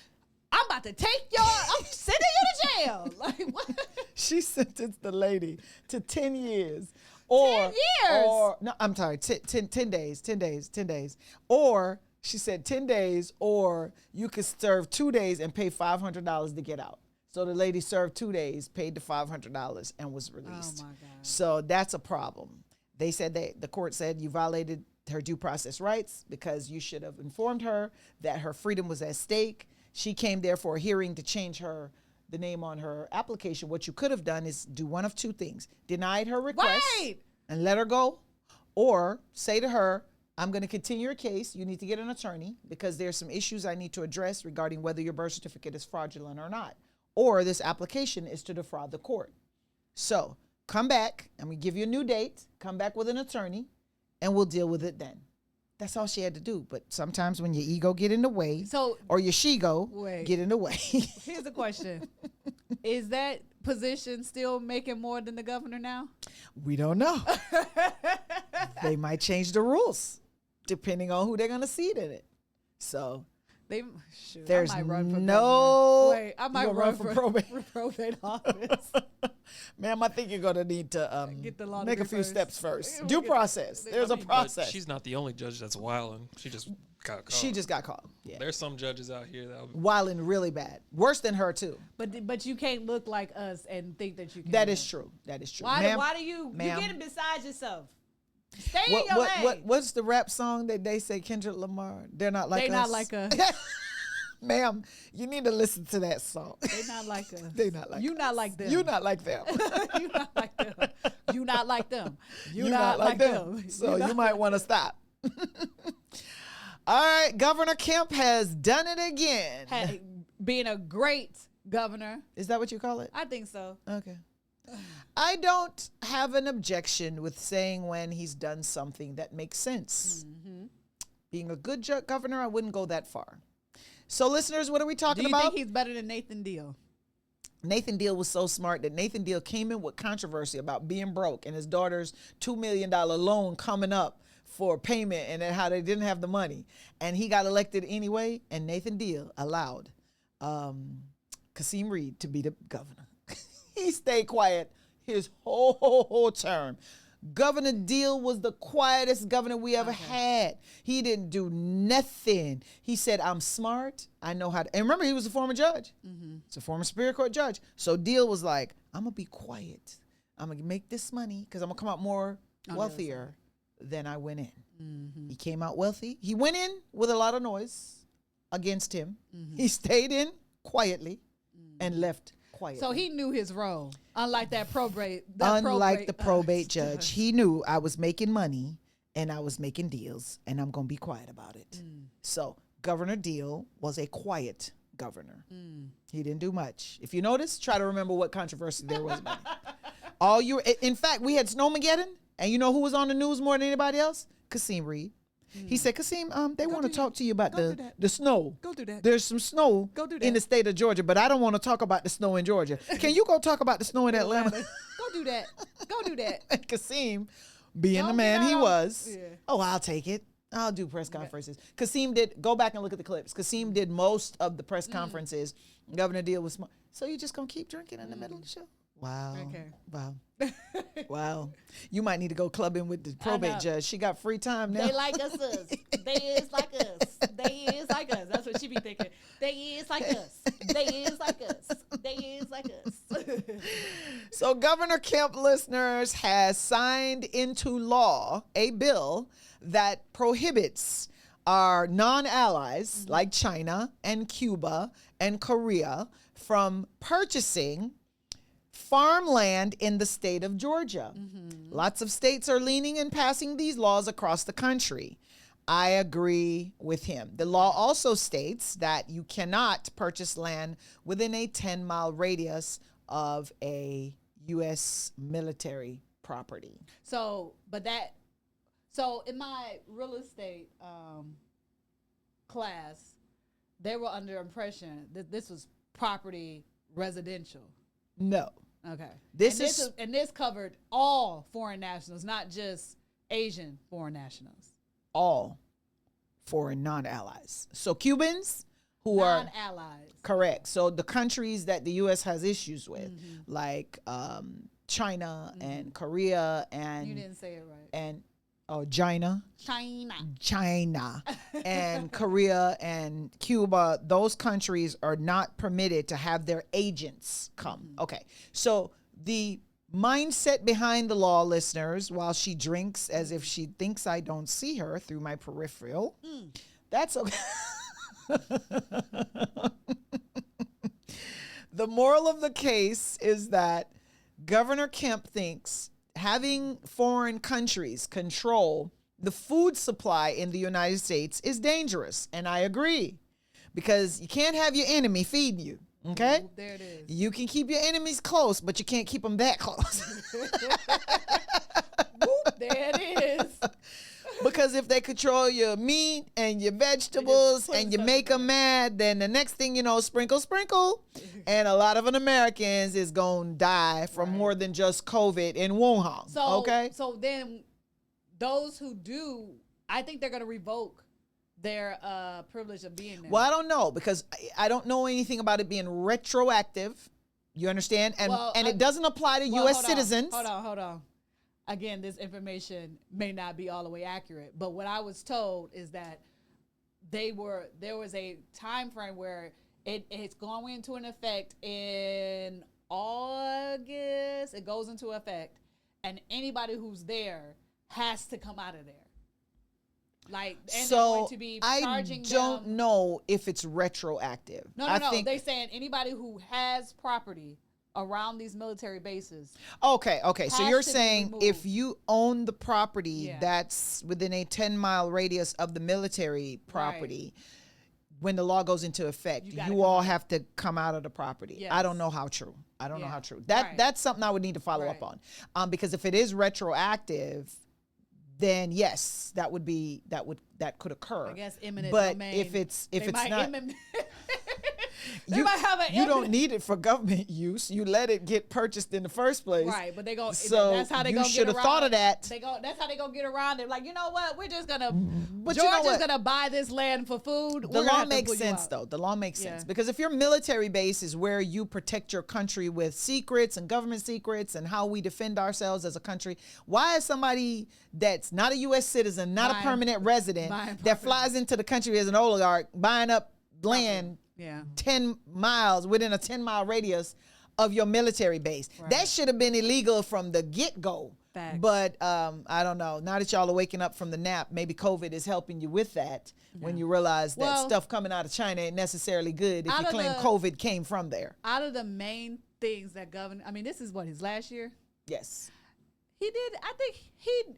I'm about to I'm sending you to jail. Like, what? She sentenced the lady to 10 years. 10 years? No, I'm sorry, 10 days. Or she said 10 days, or you could serve 2 days and pay $500 to get out. So the lady served 2 days, paid the $500, and was released. Oh, my God. So that's a problem. They said the court said you violated her due process rights because you should have informed her that her freedom was at stake. She came there for a hearing to change the name on her application. What you could have done is do one of two things: denied her request and let her go, or say to her, I'm going to continue your case. You need to get an attorney because there's some issues I need to address regarding whether your birth certificate is fraudulent or not, or this application is to defraud the court. So come back, I'm going to give you a new date, come back with an attorney, and we'll deal with it then. That's all she had to do. But sometimes when your ego get in the way, or your she-go get in the way. Here's a question. Is that position still making more than the governor now? We don't know. They might change the rules depending on who they're going to seat in it. So there's I might run for no. Wait, I might run for probate office. Ma'am, I think you're going to need to make a few steps first. Due process. There's a process. But she's not the only judge that's wilding. She just got caught. She just got caught. Yeah. There's some judges out here that wilding really bad. Worse than her too. But you can't look like us and think that you can. That is true. That is true. Why do you getting beside yourself? Stay in your lane. What's the rap song that they say Kendrick Lamar? They're not like us. They're not like us. Ma'am, you need to listen to that song. They not like us. They not like you us. Not like them. You not like them. You not like them. You not like them. You not like them. So you might want to stop. All right, Governor Kemp has done it again. Being a great governor. Is that what you call it? I think so. Okay. I don't have an objection with saying when he's done something that makes sense. Being a good governor, I wouldn't go that far. So, listeners, what are we talking about? Do you think he's better than Nathan Deal? Nathan Deal was so smart that Nathan Deal came in with controversy about being broke and his daughter's $2 million loan coming up for payment and how they didn't have the money. And he got elected anyway, and Nathan Deal allowed Kasim Reed to be the governor. He stayed quiet his whole term. Governor Deal was the quietest governor we ever had. He didn't do nothing. He said, I'm smart. I know how to. And remember, he was a former judge. He's a former Superior Court judge. So Deal was like, I'm going to be quiet. I'm going to make this money because I'm going to come out more wealthier than I went in. He came out wealthy. He went in with a lot of noise against him. He stayed in quietly and left quietly. So he knew his role, unlike that probate. The probate judge. He knew I was making money and I was making deals and I'm going to be quiet about it. So Governor Deal was a quiet governor. He didn't do much. If you notice, try to remember what controversy there was about it. In fact, we had Snowmageddon, and you know who was on the news more than anybody else? Kasim Reed. He said, Kasim, they want to talk to you about the snow. Go do that. There's some snow in the state of Georgia, but I don't want to talk about the snow in Georgia. Can you go talk about the snow in Atlanta? Go do that. Go do that. And Kasim, being the man he was, I'll take it. I'll do press conferences. Kasim did, go back and look at the clips. Kasim did most of the press conferences. Governor Deal was smart. So you just going to keep drinking in the middle of the show? Wow. Okay. Wow. Wow. You might need to go clubbing with the probate judge. She got free time now. They like us. They is like us. They is like us. That's what she be thinking. They is like us. They is like us. They is like us. So Governor Kemp, listeners, has signed into law a bill that prohibits our non-allies like China and Cuba and Korea from purchasing farmland in the state of Georgia. Lots of states are leaning and passing these laws across the country. I agree with him. The law also states that you cannot purchase land within a 10-mile radius of a U.S. military property. So in my real estate class, they were under impression that this was property residential. No. Okay. This covered all foreign nationals, not just Asian foreign nationals. All foreign non-allies. So Cubans who non-allies. are non-allies. Correct. So the countries that the U.S. has issues with, like China and Korea and you didn't say it right. And China and Korea and Cuba, those countries are not permitted to have their agents come. Okay. So the mindset behind the law, listeners, while she drinks as if she thinks I don't see her through my peripheral, that's okay. The moral of the case is that Governor Kemp thinks having foreign countries control the food supply in the United States is dangerous. And I agree, because you can't have your enemy feeding you. Okay? Ooh, there it is. You can keep your enemies close, but you can't keep them that close. Whoop, there it is. Because if they control your meat and your vegetables and you make them mad, then the next thing you know, sprinkle. And a lot of Americans is going to die from more than just COVID in Wuhan. So then those who do, I think they're going to revoke their privilege of being there. Well, I don't know, because I don't know anything about it being retroactive. You understand? And it doesn't apply to U.S. citizens. Hold on. Again, this information may not be all the way accurate, but what I was told is that there was a time frame where it's going into an effect in August. It goes into effect, and anybody who's there has to come out of there. Like, and they're going to be charging them. I don't know if it's retroactive. No. They're saying anybody who has property around these military bases. Okay. So you're saying if you own the property that's within a 10-mile radius of the military property, when the law goes into effect, you all have to come out of the property. Yes. I don't know how true. Know how true. That's something I would need to follow up on. Because if it is retroactive, then yes, that could occur. I guess eminent domain. But if it's not You don't need it for government use. You let it get purchased in the first place. Right, but they go. So that's how they go. You should have thought of that. That's how they gonna get around it. Like, you know what? We're just gonna. But Georgia's gonna buy this land for food. The law makes sense, though. The law makes sense because if your military base is where you protect your country with secrets and government secrets and how we defend ourselves as a country, why is somebody that's not a U.S. citizen, not a permanent resident, that flies into the country as an oligarch, buying up land 10 miles within a 10-mile radius of your military base? Right. That should have been illegal from the get-go. Facts. But I don't know. Now that y'all are waking up from the nap, maybe COVID is helping you with that when you realize that stuff coming out of China ain't necessarily good if you claim COVID came from there. Out of the main things that govern, I mean, this is what, his last year? Yes. He did, I think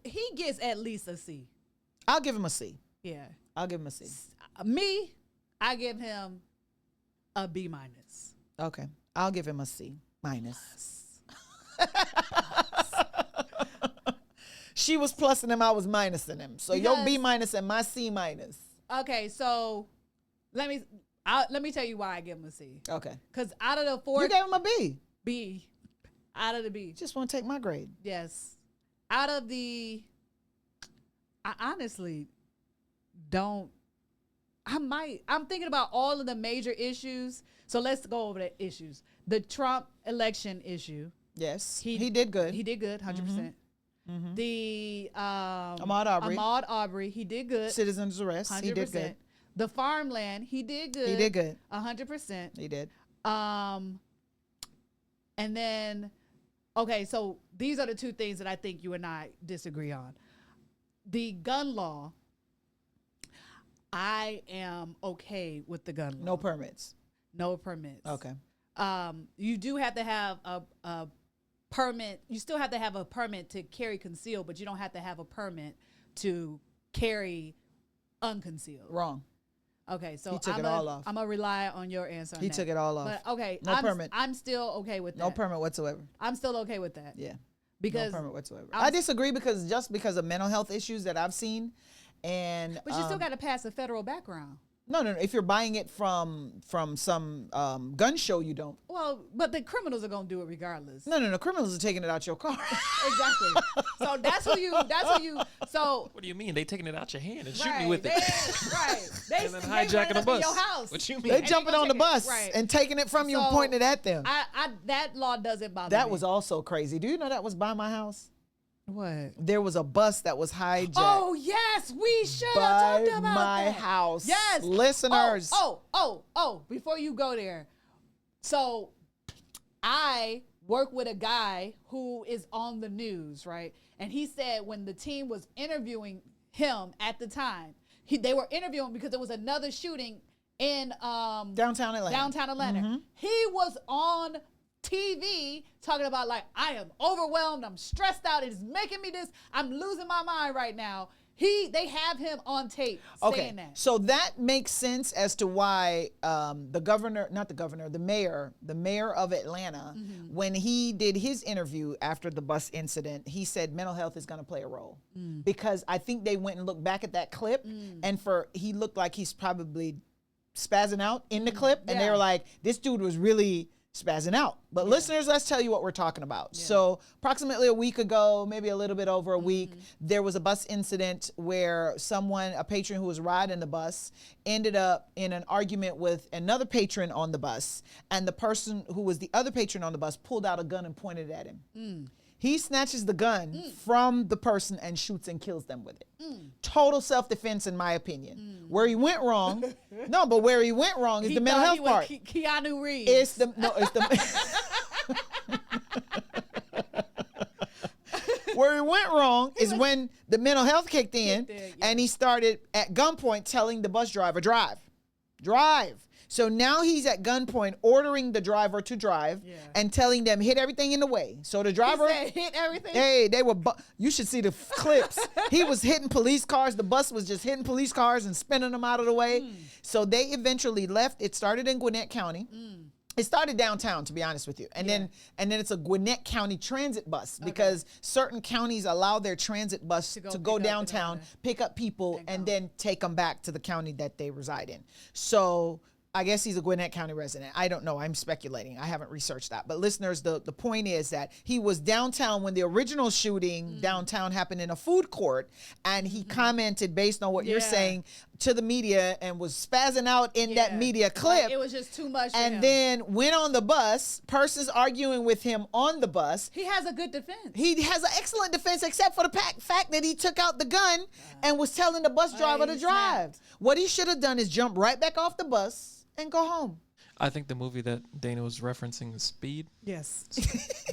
he gets at least a C. I'll give him a C. Yeah. I'll give him a C. Me, I give him a B minus. Okay. I'll give him a C minus. She was plussing him, I was minusing him. So your B minus and my C minus. Okay, so let me tell you why I give him a C. Okay. Because out of the 4, you gave him a B. B. Out of the B. Just want to take my grade. Yes. Out of the, I honestly don't. I'm thinking about all of the major issues. So let's go over the issues. The Trump election issue. Yes. He did good. He did good, 100%. Mm-hmm. The Ahmaud Arbery, he did good. Citizens arrest, 100%. He did good. The farmland, he did good. He did good. 100%. He did. And then, okay, so these are the two things that I think you and I disagree on. The gun law, I am okay with the gun law. No permits. No permits. Okay. You do have to have a permit. You still have to have a permit to carry concealed, but you don't have to have a permit to carry unconcealed. Wrong. Okay, so he took it all off. I'm gonna rely on your answer. He took it all off. But okay, no permit. I'm still okay with that. No permit whatsoever. I'm still okay with that. Yeah. Because no permit whatsoever. I disagree because of mental health issues that I've seen, and but you still got to pass a federal background. No. If you're buying it from some gun show, you don't. Well, but the criminals are gonna do it regardless. No. Criminals are taking it out your car. Exactly. So that's who you. So. What do you mean? They taking it out your hand and shooting you with it? Right. And then hijacking a bus. Your house. What you mean? They jumping on the bus and taking it from you and pointing it at them. That law doesn't bother me. That was also crazy. Do you know that was by my house? What? There was a bus that was hijacked. Oh, yes, we should have talked about my that. house. Yes. Listeners. Oh, before you go there. So I work with a guy who is on the news, right? And he said when the team was interviewing him at the time, they were interviewing because there was another shooting in downtown Atlanta. Mm-hmm. He was on TV talking about like, I am overwhelmed, I'm stressed out, it is making me this, I'm losing my mind right now. They have him on tape saying that. So that makes sense as to why the mayor of Atlanta, when he did his interview after the bus incident, he said mental health is going to play a role. Because I think they went and looked back at that clip and he looked like he's probably spazzing out in the clip. And they were like, this dude was really spazzing out. But listeners, let's tell you what we're talking about. So approximately a week ago, maybe a little bit over a week, there was a bus incident where a patron who was riding the bus, ended up in an argument with another patron on the bus. And the person who was the other patron on the bus pulled out a gun and pointed it at him. He snatches the gun from the person and shoots and kills them with it. Total self-defense, in my opinion. Where he went wrong, where he went wrong is the mental health part. Keanu Reeves. It's the where he went wrong is when the mental health kicked in, and he started at gunpoint telling the bus driver, drive. So now he's at gunpoint ordering the driver to drive and telling them hit everything in the way. So the driver hit everything. Hey, they were. You should see the clips. He was hitting police cars. The bus was just hitting police cars and spinning them out of the way. So they eventually left. It started in Gwinnett County. It started downtown, to be honest with you, and then it's a Gwinnett County transit bus because certain counties allow their transit bus to go downtown, pick up people, and then take them back to the county that they reside in. So I guess he's a Gwinnett County resident. I don't know. I'm speculating. I haven't researched that. But listeners, the point is that he was downtown when the original shooting downtown happened in a food court. And he commented based on what you're saying to the media and was spazzing out in that media clip. Like it was just too much. And then went on the bus. Persons arguing with him on the bus. He has a good defense. He has an excellent defense, except for the fact that he took out the gun and was telling the bus driver to drive. What he should have done is jump right back off the bus and go home. I think the movie that Dana was referencing is Speed. Yes.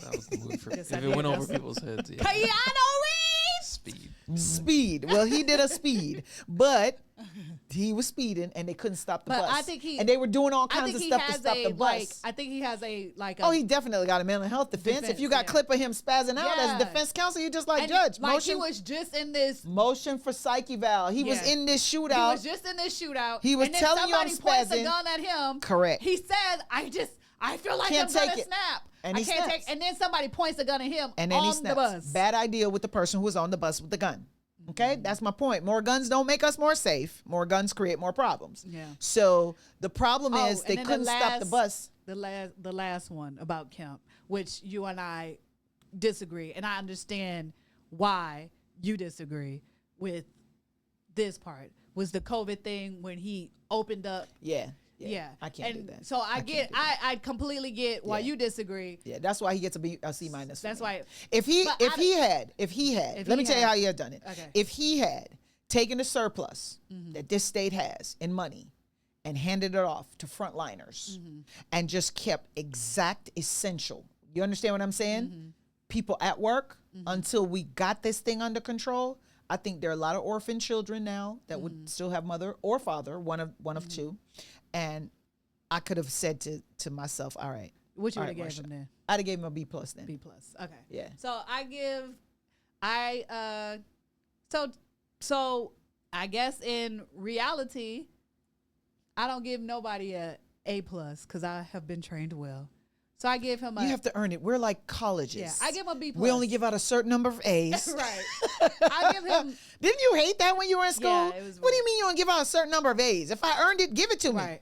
That was the movie for if it went over people's heads. Yeah. Keanu Reeves! Speed. Well, he did a speed, but he was speeding and they couldn't stop the bus. I think and they were doing all kinds of stuff to stop the bus. I think he has a oh, he definitely got a mental health defense. If you got clip of him spazzing out as defense counsel, you just like judge. Like he was just in this motion for psych eval. He was in this shootout. He was just in this shootout. He was telling you I'm spazzing. Somebody points a gun at him. Correct. He says, I feel like I'm gonna snap. And and then somebody points a gun at him and then on the bus. Bad idea with the person who was on the bus with the gun. Okay, that's my point. More guns don't make us more safe. More guns create more problems. Yeah. So the problem is they couldn't stop the bus. The last one about Kemp, which you and I disagree, and I understand why you disagree with this part, was the COVID thing when he opened up. Yeah, I can't do that. So I completely get why you disagree. Yeah, that's why he gets a C minus. That's why. If he had, let me tell you how he had done it. Okay. If he had taken the surplus that this state has in money and handed it off to frontliners and just kept exact essential, you understand what I'm saying? People at work until we got this thing under control. I think there are a lot of orphan children now that would still have mother or father, one of two. And I could have said to myself, all right. What you would have given him then? I'd have gave him a B plus then. B plus. Okay. Yeah. So so I guess in reality, I don't give nobody a plus because I have been trained well. So I give him You have to earn it. We're like colleges. Yeah, I give him a B plus. We only give out a certain number of A's. Right. I give him. Didn't you hate that when you were in school? Yeah, it was what do you mean you don't give out a certain number of A's? If I earned it, give it to me. Right.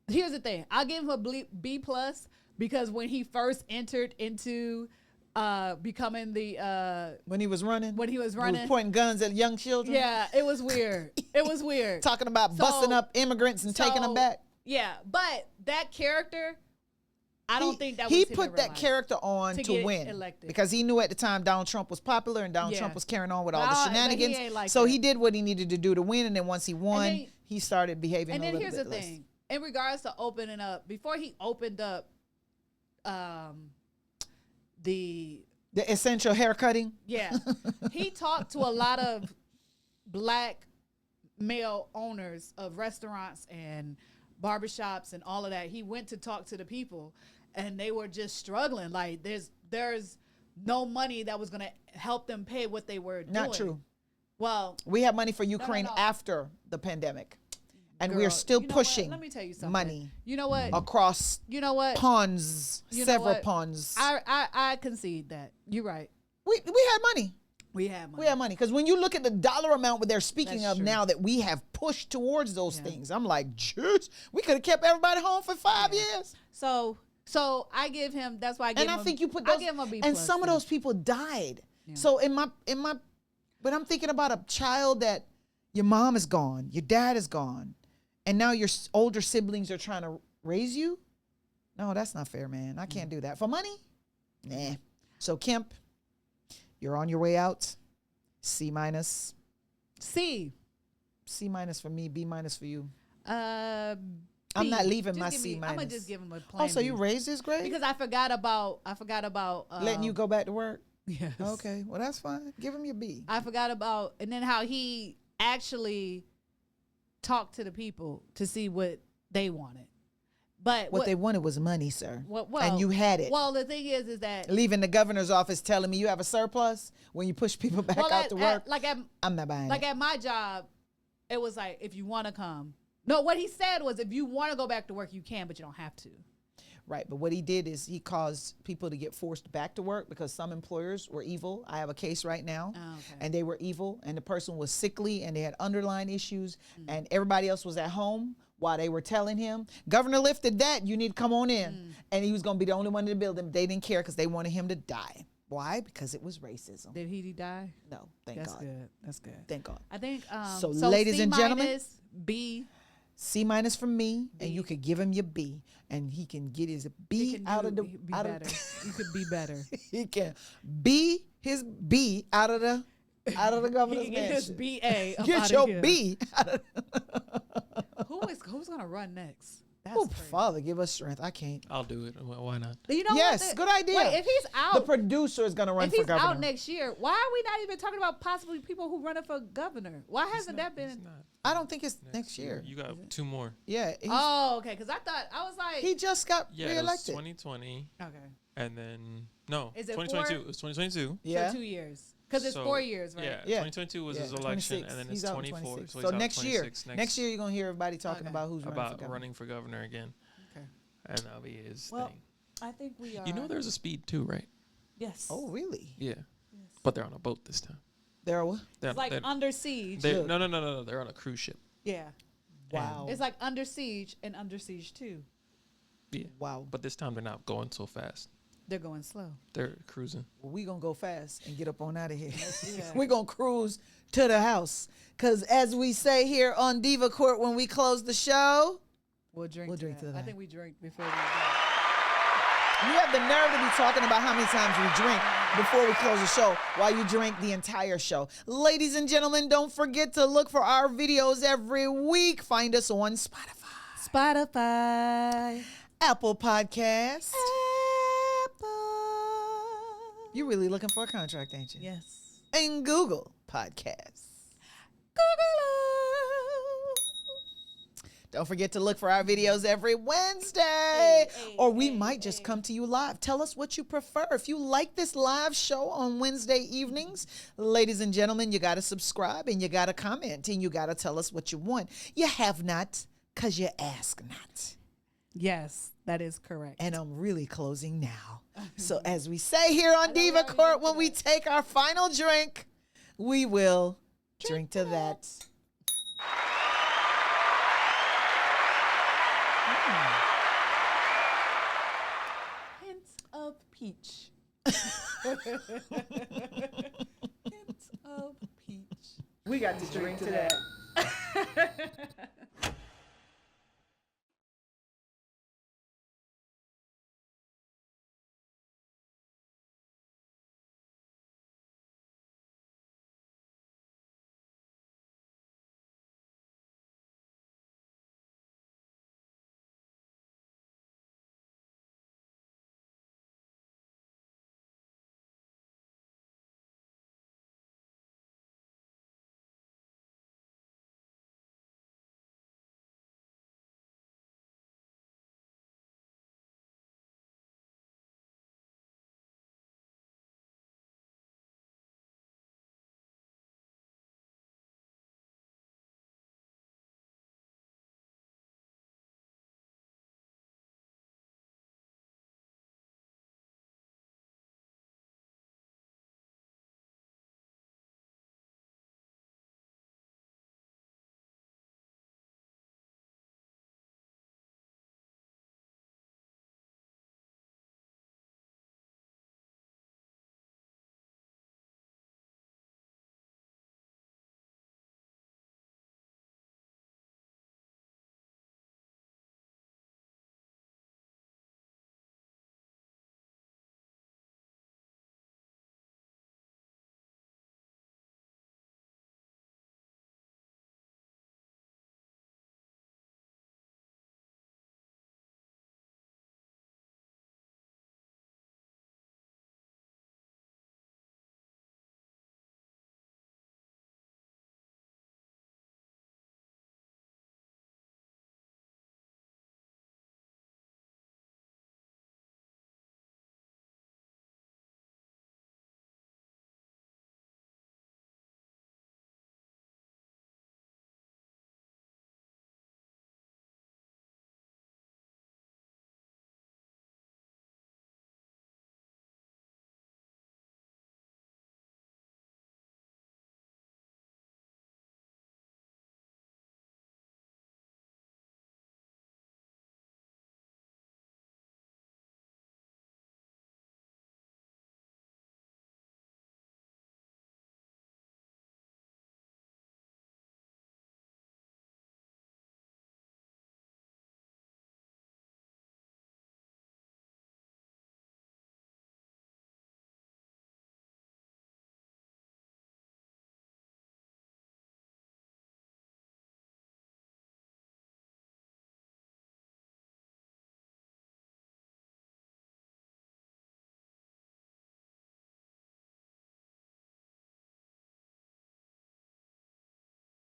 Here's the thing. I'll give him a B plus because when he first entered into becoming the when he was running, he was pointing guns at young children. Yeah, it was weird. It was weird. Talking about busting up immigrants and taking them back. Yeah, but that character, I don't think that was he put that character on to win elected. Because he knew at the time Donald Trump was popular and Donald Trump was carrying on with all the shenanigans. Like so he did what he needed to do to win, and then once he won, he started behaving a little bit less. And then here's the thing: in regards to opening up, before he opened up, the essential haircutting. Yeah, he talked to a lot of black male owners of restaurants and barbershops and all of that. He went to talk to the people. And they were just struggling. Like there's no money that was gonna help them pay what they were doing. Not true. Well, we have money for Ukraine after the pandemic, and we're still pushing. Let me tell you something. Money. You know what? Across. You know what? Ponds. Several ponds. I concede that. You're right. We had money. We had money. We had money because when you look at the dollar amount what they're speaking of now that we have pushed towards those things, I'm like, jeez, we could have kept everybody home for 5 years. So I give him. That's why I give him. And I think you put those. I give him a B+. And some of those people died. Yeah. So but I'm thinking about a child that your mom is gone, your dad is gone, and now your older siblings are trying to raise you. No, that's not fair, man. I can't do that for money. Nah. So Kemp, you're on your way out. C minus. C minus for me. B minus for you. I'm not leaving my C minus. I'm gonna just give him a plain. Oh, so you raised his grade? Because I forgot about letting you go back to work. Yes. Okay. Well, that's fine. Give him your B. I forgot about, and then how he actually talked to the people to see what they wanted. But what they wanted was money, sir. Well, and you had it. Well, the thing is that leaving the governor's office telling me you have a surplus when you push people back out to work. I'm not buying it. Like at my job, it was like, if you want to come. No, what he said was, if you want to go back to work, you can, but you don't have to. Right, but what he did is he caused people to get forced back to work because some employers were evil. I have a case right now, and they were evil, and the person was sickly, and they had underlying issues, and everybody else was at home while they were telling him, Governor lifted that, you need to come on in. And he was going to be the only one in the building. They didn't care because they wanted him to die. Why? Because it was racism. Did he die? No, thank God. That's good. Thank God. I think, so ladies and gentlemen, B. C- from me, and you could give him your B, and he can get his B out of the. You could be better. He can be his B out of the governor's mansion. His BA. Get your B. Who's gonna run next? Oh, Father, give us strength. I can't. I'll do it. Why not? You know yes, good idea. Wait, if he's out, the producer is going to run for governor. If he's out next year, why are we not even talking about possibly people who running for governor? Why hasn't that been? I don't think it's next year. You got 2 more. Yeah. Oh, okay. Because I was like, he just got reelected. It was 2020. Okay. And then is it 2022? It was 2022. Yeah. So 2 years. Because it's 4 years, right? Yeah. 2022 was his election, and then it's 24. So next year, next year you're gonna hear everybody talking about who's running for governor again. Okay. And that'll be his thing. I think we are. You know, there's a speed too, right? Yes. Oh, really? Yeah. Yes. But they're on a boat this time. They're what? It's like under siege. No. They're on a cruise ship. Yeah. Wow. It's like Under Siege and Under Siege 2. Yeah. Wow. But this time they're not going so fast. They're going slow. They're cruising. Well, we going to go fast and get up on out of here. We're going to cruise to the house. Because as we say here on Diva Court when we close the show, we'll drink to that. I think we drink before we go. You have the nerve to be talking about how many times we drink before we close the show while you drink the entire show. Ladies and gentlemen, don't forget to look for our videos every week. Find us on Spotify. Apple Podcasts. You're really looking for a contract, ain't you? Yes. And Google Podcasts. Don't forget to look for our videos every Wednesday, or we might just come to you live. Tell us what you prefer. If you like this live show on Wednesday evenings, ladies and gentlemen, you got to subscribe and you got to comment and you got to tell us what you want. You have not, because you ask not. Yes, that is correct. And I'm really closing now. So as we say here on Diva Court, when we take our final drink, we will drink to that. Hints of peach. Hints of peach. We got to drink to that.